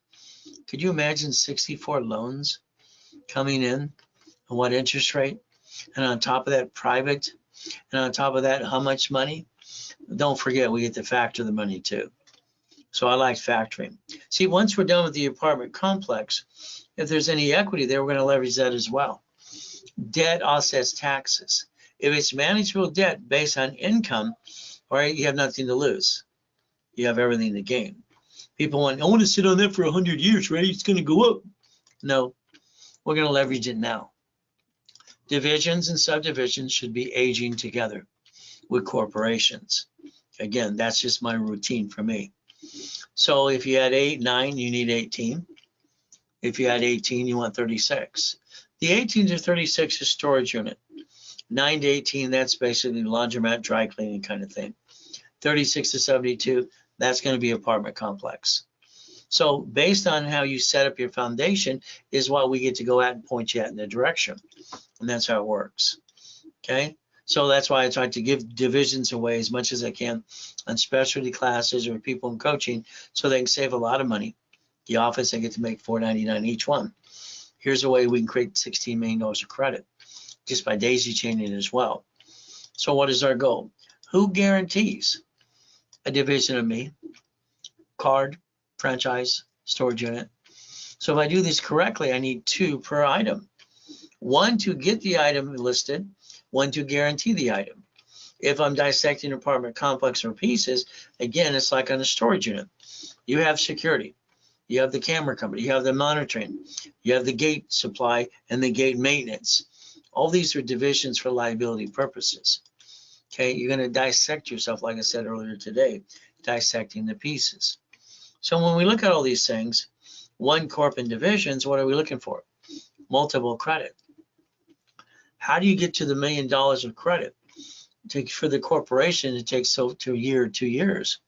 Could you imagine 64 loans coming in and what interest rate? And on top of that, private. And on top of that, how much money? Don't forget, we get to factor the money too. So I like factoring. See, once we're done with the apartment complex, if there's any equity there, we're going to leverage that as well. Debt offsets taxes. If it's manageable debt based on income, all right, you have nothing to lose. You have everything to gain. People want, I want to sit on that for 100 years, right? It's going to go up. No, we're going to leverage it now. Divisions and subdivisions should be aging together with corporations. Again, that's just my routine for me. So if you had 8, 9, you need 18. If you had 18, you want 36. The 18 to 36 is storage unit. 9 to 18, that's basically laundromat, dry cleaning kind of thing. 36 to 72, that's going to be apartment complex. So based on how you set up your foundation is what we get to go out and point you out in the direction. And that's how it works. Okay. So that's why I try to give divisions away as much as I can on specialty classes or people in coaching so they can save a lot of money. The office, they get to make $4.99 each one. Here's a way we can create $16 million of credit just by daisy chaining as well. So what is our goal? Who guarantees a division of me? Card, franchise, storage unit. So if I do this correctly, I need 2 per item. One to get the item listed, one to guarantee the item. If I'm dissecting an apartment complex or pieces, again, it's like on a storage unit. You have security, you have the camera company, you have the monitoring, you have the gate supply and the gate maintenance. All these are divisions for liability purposes. Okay, you're going to dissect yourself, like I said earlier today, dissecting the pieces. So when we look at all these things, one corp and divisions, what are we looking for? Multiple credit. How do you get to the $1 million of credit? For the corporation, it takes to a year, 2 years.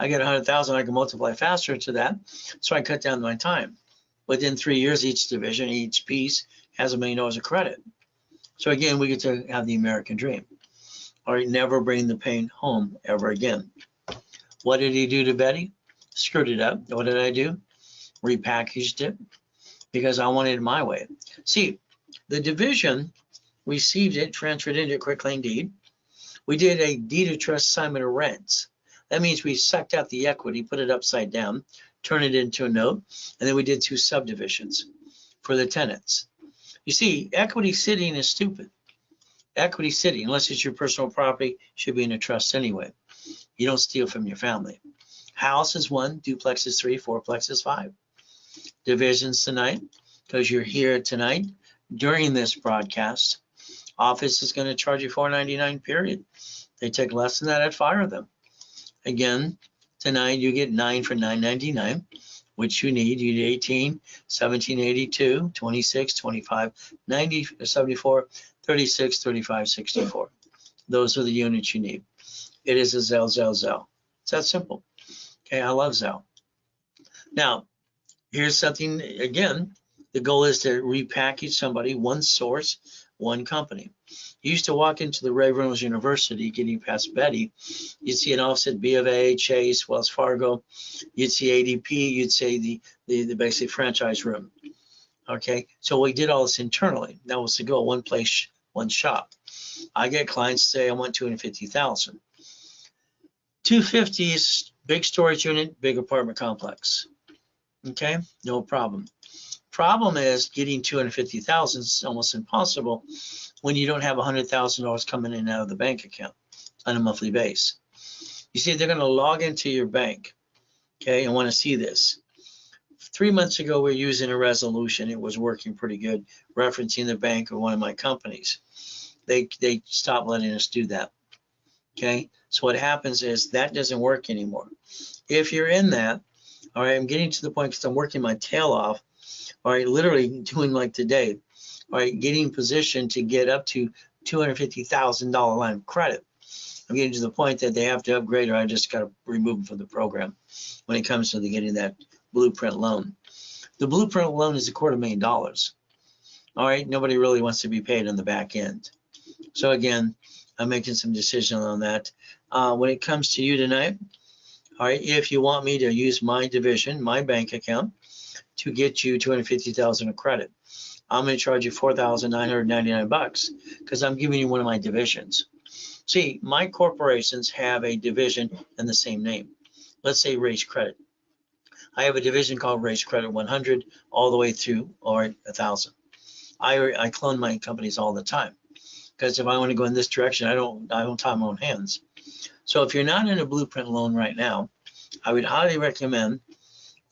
I get 100,000, I can multiply faster to that, so I cut down my time. Within 3 years, each division, each piece has $1 million of credit. So again, we get to have the American dream. All right, never bring the pain home ever again. What did he do to Betty? Screwed it up. What did I do? Repackaged it because I wanted it my way. See, the division received it, transferred it into a quitclaim deed. We did a deed of trust assignment of rents. That means we sucked out the equity, put it upside down, turned it into a note, and then we did 2 subdivisions for the tenants. You see, equity sitting is stupid. Equity sitting, unless it's your personal property, should be in a trust anyway. You don't steal from your family. House is 1, duplex is 3, fourplex is 5. Divisions tonight, because you're here tonight during this broadcast. Office is going to charge you $4.99, period. They take less than that, I'd fire them. Again, tonight you get 9 for $9.99, which you need. You need 18, 1782, 26, 25, 90, 74, 36, 35, 64. Those are the units you need. It is a Zelle. It's that simple. Okay, I love Zelle. Now, here's something, again, the goal is to repackage somebody, one source, one company. You used to walk into the Ray Reynolds University, getting past Betty, you'd see an office at B of A, Chase, Wells Fargo, you'd see ADP, you'd see the basic franchise room. Okay, so we did all this internally. That was the goal, one place, one shop. I get clients say I want 250,000. 250 is big storage unit, big apartment complex. Okay, no problem. Problem is getting 250,000 is almost impossible when you don't have $100,000 coming in and out of the bank account on a monthly base. You see, they're going to log into your bank, okay, and want to see this. 3 months ago, we were using a resolution. It was working pretty good, referencing the bank of one of my companies. They stopped letting us do that, okay? So what happens is that doesn't work anymore. If you're in that, all right, I'm getting to the point because I'm working my tail off, all right, literally doing like today, all right, getting positioned to get up to $250,000 line of credit. I'm getting to the point that they have to upgrade or I just got to remove them from the program when it comes to getting that blueprint loan. The blueprint loan is $250,000. All right, nobody really wants to be paid on the back end. So again, I'm making some decisions on that. When it comes to you tonight, all right, if you want me to use my division, my bank account, to get you 250,000 of credit, I'm going to charge you $4,999 because I'm giving you one of my divisions. See, my corporations have a division in the same name. Let's say Raise Credit. I have a division called Raise Credit 100 all the way through, or 1,000. I clone my companies all the time because if I want to go in this direction, I don't tie my own hands. So if you're not in a blueprint loan right now, I would highly recommend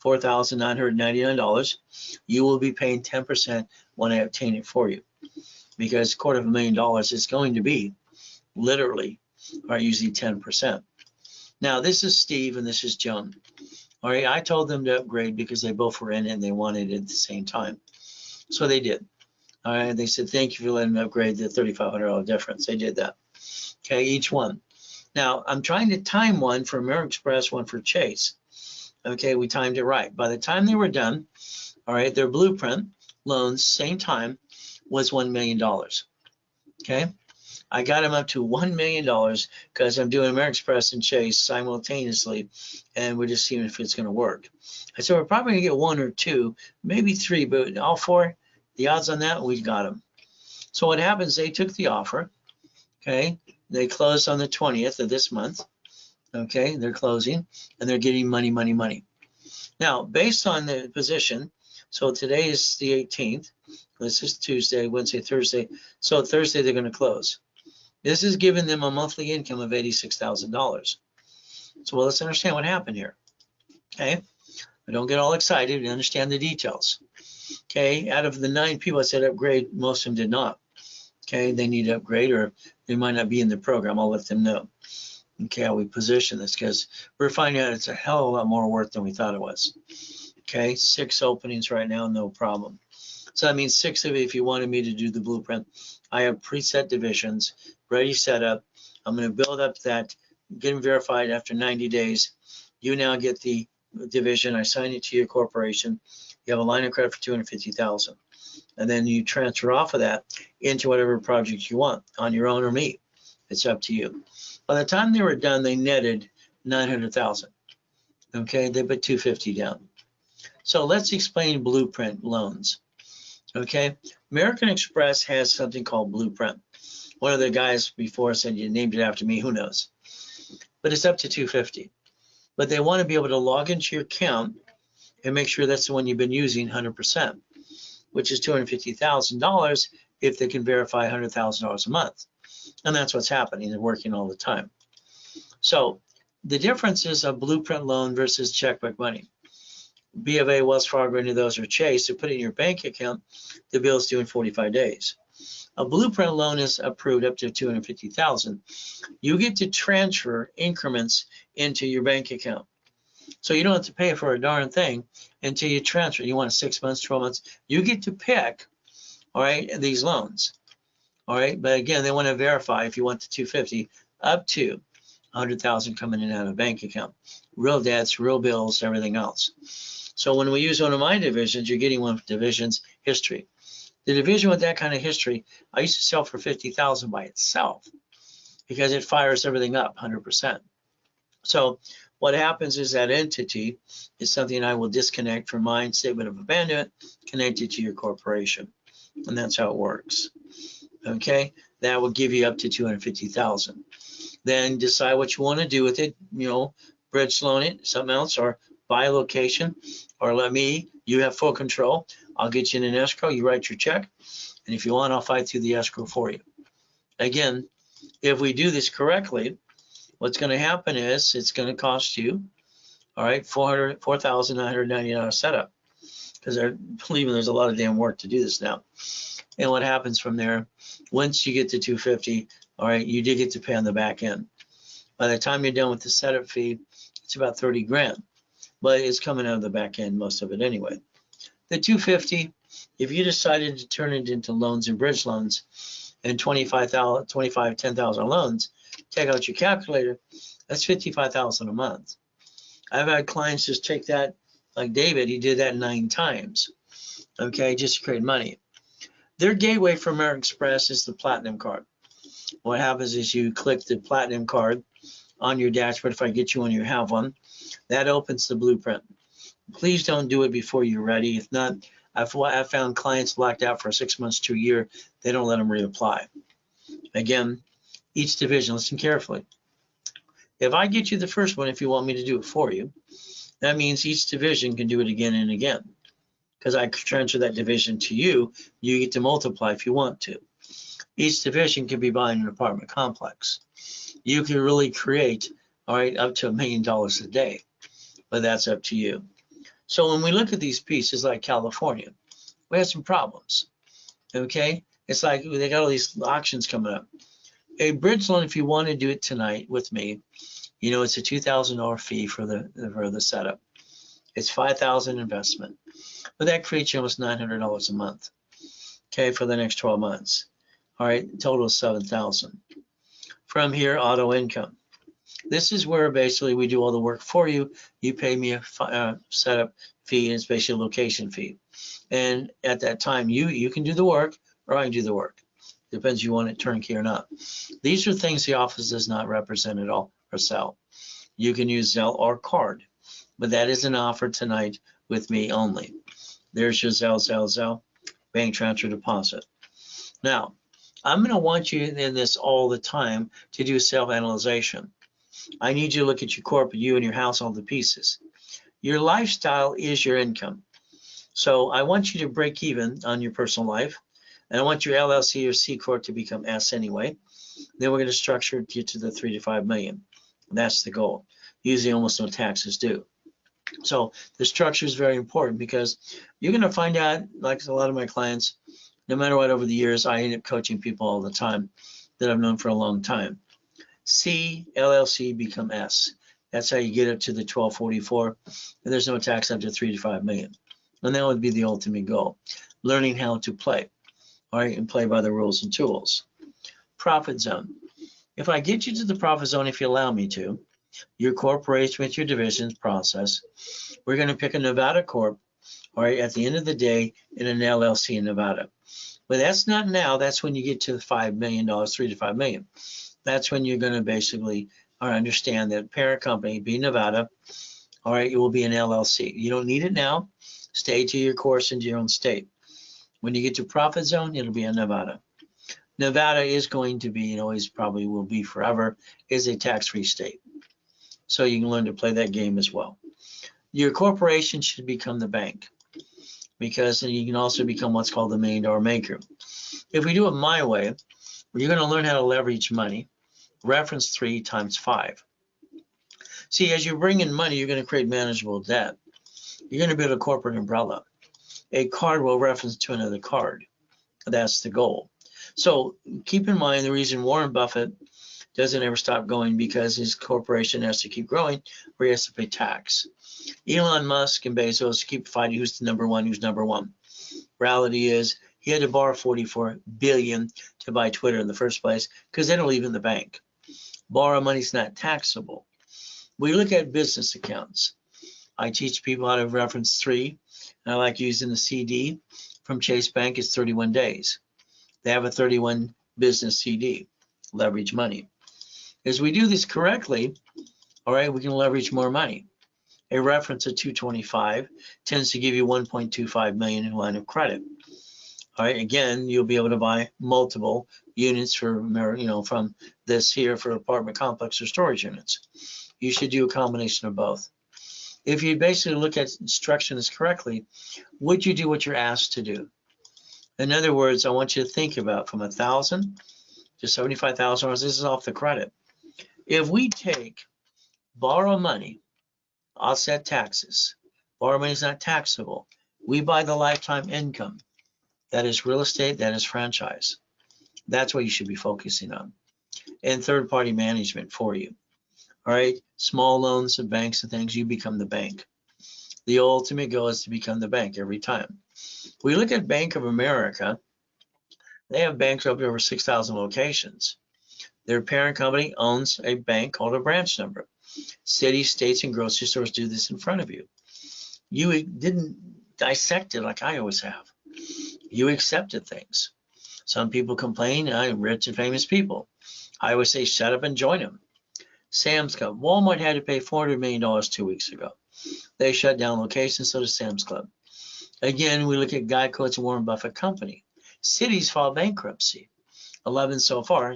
$4,999. You will be paying 10% when I obtain it for you, because $250,000 is going to be literally, or usually 10%. Now this is Steve and this is Joan. All right, I told them to upgrade because they both were in it and they wanted it at the same time, so they did. All right, they said thank you for letting me upgrade the $3,500 difference. They did that. Okay, each one. Now I'm trying to time one for American Express, one for Chase. Okay, we timed it right. By the time they were done, all right, their blueprint loans, same time, was $1 million. Okay, I got them up to $1 million because I'm doing American Express and Chase simultaneously, and we're just seeing if it's going to work. I said we're probably going to get 1 or 2, maybe 3, but all 4, the odds on that, we got them. So what happens, they took the offer, okay, they closed on the 20th of this month. Okay, they're closing and they're getting money. Now, based on the position, so today is the 18th, This is Tuesday, Wednesday, Thursday. So Thursday they're going to close. This is giving them a monthly income of $86,000. So let's understand what happened here. Okay, but don't get all excited. You understand the details. Okay, out of the 9 people that said upgrade, most of them did not. Okay, they need to upgrade, or they might not be in the program. I'll let them know. Okay, how we position this, because we're finding out it's a hell of a lot more work than we thought it was. Okay, 6 openings right now, no problem. So that means 6 of it, if you wanted me to do the blueprint, I have preset divisions ready set up. I'm going to build up that, get them verified after 90 days. You now get the division. I sign it to your corporation. You have a line of credit for $250,000, and then you transfer off of that into whatever project you want on your own or me. It's up to you. By the time they were done, they netted $900,000. Okay, they put $250 down. So let's explain blueprint loans. Okay, American Express has something called Blueprint. One of the guys before said you named it after me, who knows? But it's up to $250. But they want to be able to log into your account and make sure that's the one you've been using 100%, which is $250,000 if they can verify $100,000 a month. And that's what's happening. They're working all the time. So the differences of Blueprint loan versus checkbook money. B of A, Wells Fargo, any of those, or Chase, to put it in your bank account, the bill is due in 45 days. A Blueprint loan is approved up to $250,000. You get to transfer increments into your bank account. So you don't have to pay for a darn thing until you transfer. You want 6 months, 12 months. You get to pick, all right, these loans. All right, but again, they want to verify if you want the 250 up to 100,000 coming in and out of a bank account. Real debts, real bills, everything else. So when we use one of my divisions, you're getting one of division's history. The division with that kind of history, I used to sell for 50,000 by itself because it fires everything up 100%. So what happens is that entity is something I will disconnect from my statement of abandonment, connect it to your corporation. And that's how it works. Okay, that will give you up to 250,000. Then decide what you want to do with it, you know, bridge loan it, something else, or buy a location, or let me, you have full control. I'll get you in an escrow, you write your check, and if you want, I'll fight through the escrow for you. Again, if we do this correctly, what's going to happen is it's going to cost you, all right, $4,990 setup, because believe me, there's a lot of damn work to do this now. And what happens from there, once you get to 250, all right, you did get to pay on the back end. By the time you're done with the setup fee, it's about 30 grand, but it's coming out of the back end, most of it anyway. The 250, if you decided to turn it into loans and bridge loans and 10,000 loans, take out your calculator, that's 55,000 a month. I've had clients just take that, like David, he did that 9 times, okay, just to create money. Their gateway for American Express is the Platinum card. What happens is you click the Platinum card on your dashboard. If I get you one, you have one. That opens the Blueprint. Please don't do it before you're ready. If not, I've found clients blacked out for 6 months to a year. They don't let them reapply. Again, each division, listen carefully. If I get you the first one, if you want me to do it for you, that means each division can do it again and again. Because I transfer that division to you, you get to multiply if you want to. Each division can be buying an apartment complex. You can really create, all right, up to $1 million a day, but that's up to you. So when we look at these pieces like California, we have some problems, okay? It's like they got all these auctions coming up. A bridge loan, if you want to do it tonight with me, you know, it's a $2,000 fee for the setup. It's $5,000 investment, but that creates you almost $900 a month, okay, for the next 12 months. All right, total of $7,000. From here, auto income. This is where basically we do all the work for you. You pay me a setup fee, and it's basically a location fee. And at that time, you can do the work, or I can do the work. Depends if you want it turnkey or not. These are things the office does not represent at all or sell. You can use Zelle or card, but that is an offer tonight with me only. There's your Zelle, bank transfer deposit. Now, I'm going to want you in this all the time to do self-analyzation. I need you to look at your corporate, you and your household, the pieces. Your lifestyle is your income. So I want you to break even on your personal life, and I want your LLC or C Corp to become S anyway. Then we're going to structure it to get to the 3 to 5 million. That's the goal. Usually almost no taxes due. So the structure is very important because you're going to find out, like a lot of my clients, no matter what, over the years, I end up coaching people all the time that I've known for a long time. C, LLC become S. That's how you get up to the 1244, and there's no tax up to 3 to 5 million. And that would be the ultimate goal, learning how to play, all right, and play by the rules and tools. Profit zone. If I get you to the profit zone, if you allow me to, your corporation with your divisions process, we're going to pick a Nevada Corp, all right, at the end of the day, in an LLC in Nevada. But that's not now. That's when you get to the $5 million, 3 to 5 million. That's when you're going to basically understand that parent company, be Nevada, all right, it will be an LLC. You don't need it now. Stay to your course into your own state. When you get to profit zone, it'll be in Nevada. Nevada is going to be, always probably will be forever, is a tax-free state. So you can learn to play that game as well. Your corporation should become the bank, because you can also become what's called the $1 million maker. If we do it my way, you're going to learn how to leverage money. Reference 3 times 5. See, as you bring in money, you're going to create manageable debt. You're going to build a corporate umbrella. A card will reference to another card. That's the goal. So keep in mind the reason Warren Buffett doesn't ever stop going, because his corporation has to keep growing, or he has to pay tax. Elon Musk and Bezos keep fighting who's the number one, who's number one. Reality is he had to borrow $44 billion to buy Twitter in the first place, because they don't leave in the bank. Borrow money is not taxable. We look at business accounts. I teach people how to reference 3, and I like using the CD from Chase Bank. It's 31 days. They have a 31 business CD, leverage money. As we do this correctly, all right, we can leverage more money. A reference of 225 tends to give you 1.25 million in line of credit. All right, again, you'll be able to buy multiple units for, from this here for apartment complex or storage units. You should do a combination of both. If you basically look at instructions correctly, would you do what you're asked to do? In other words, I want you to think about from 1,000 to 75,000. This is off the credit. If we borrow money, offset taxes, borrow money is not taxable. We buy the lifetime income. That is real estate, that is franchise. That's what you should be focusing on. And third-party management for you. All right, small loans and banks and things, you become the bank. The ultimate goal is to become the bank every time. We look at Bank of America. They have banks up to over 6,000 locations. Their parent company owns a bank called a branch number. Cities, states, and grocery stores do this in front of you. You didn't dissect it like I always have. You accepted things. Some people complain, I'm rich and famous people. I always say, shut up and join them. Sam's Club. Walmart had to pay $400 million 2 weeks ago. They shut down locations, so does Sam's Club. Again, we look at Geico, it's a Warren Buffett company. Cities file bankruptcy. 11 so far,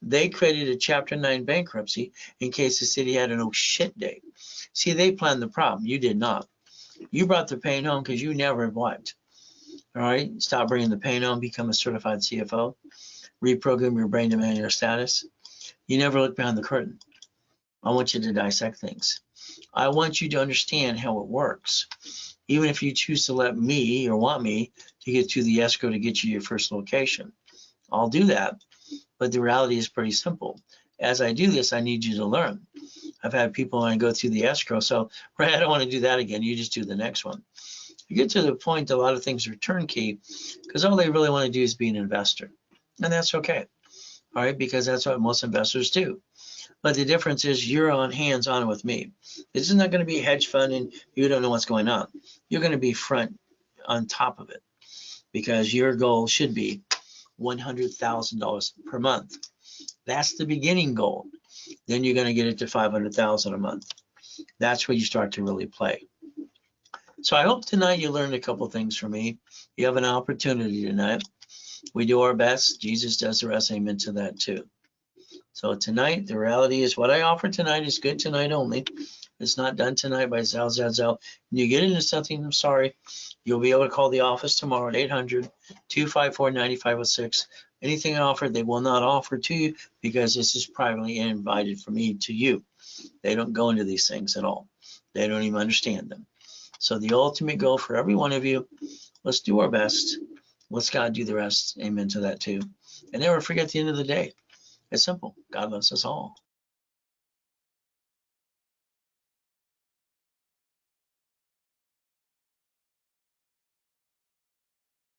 they created a Chapter 9 bankruptcy in case the city had an oh shit day. See, they planned the problem. You did not. You brought the pain home because you never what? All right, stop bringing the pain home, become a certified CFO, reprogram your brain to manage your status. You never look behind the curtain. I want you to dissect things. I want you to understand how it works. Even if you choose to let me or want me to get to the escrow to get you your first location, I'll do that. But the reality is pretty simple. As I do this, I need you to learn. I've had people when I go through the escrow, so Ray, I don't want to do that again. You just do the next one. You get to the point a lot of things are turnkey because all they really want to do is be an investor. And that's okay. All right, because that's what most investors do. But the difference is you're on hands-on with me. This is not going to be a hedge fund and you don't know what's going on. You're going to be front on top of it because your goal should be $100,000 per month. That's the beginning goal. Then you're going to get it to $500,000 a month. That's where you start to really play. So I hope tonight you learned a couple things from me. You have an opportunity tonight. We do our best. Jesus does the rest. Amen to that too. So tonight, the reality is what I offer tonight is good tonight only. It's not done tonight by Zell. You get into something, I'm sorry, you'll be able to call the office tomorrow at 800-254-9506. Anything offered, they will not offer to you because this is privately invited from me to you. They don't go into these things at all. They don't even understand them. So the ultimate goal for every one of you, let's do our best. Let's God do the rest. Amen to that too. And never forget, at the end of the day, it's simple. God loves us all.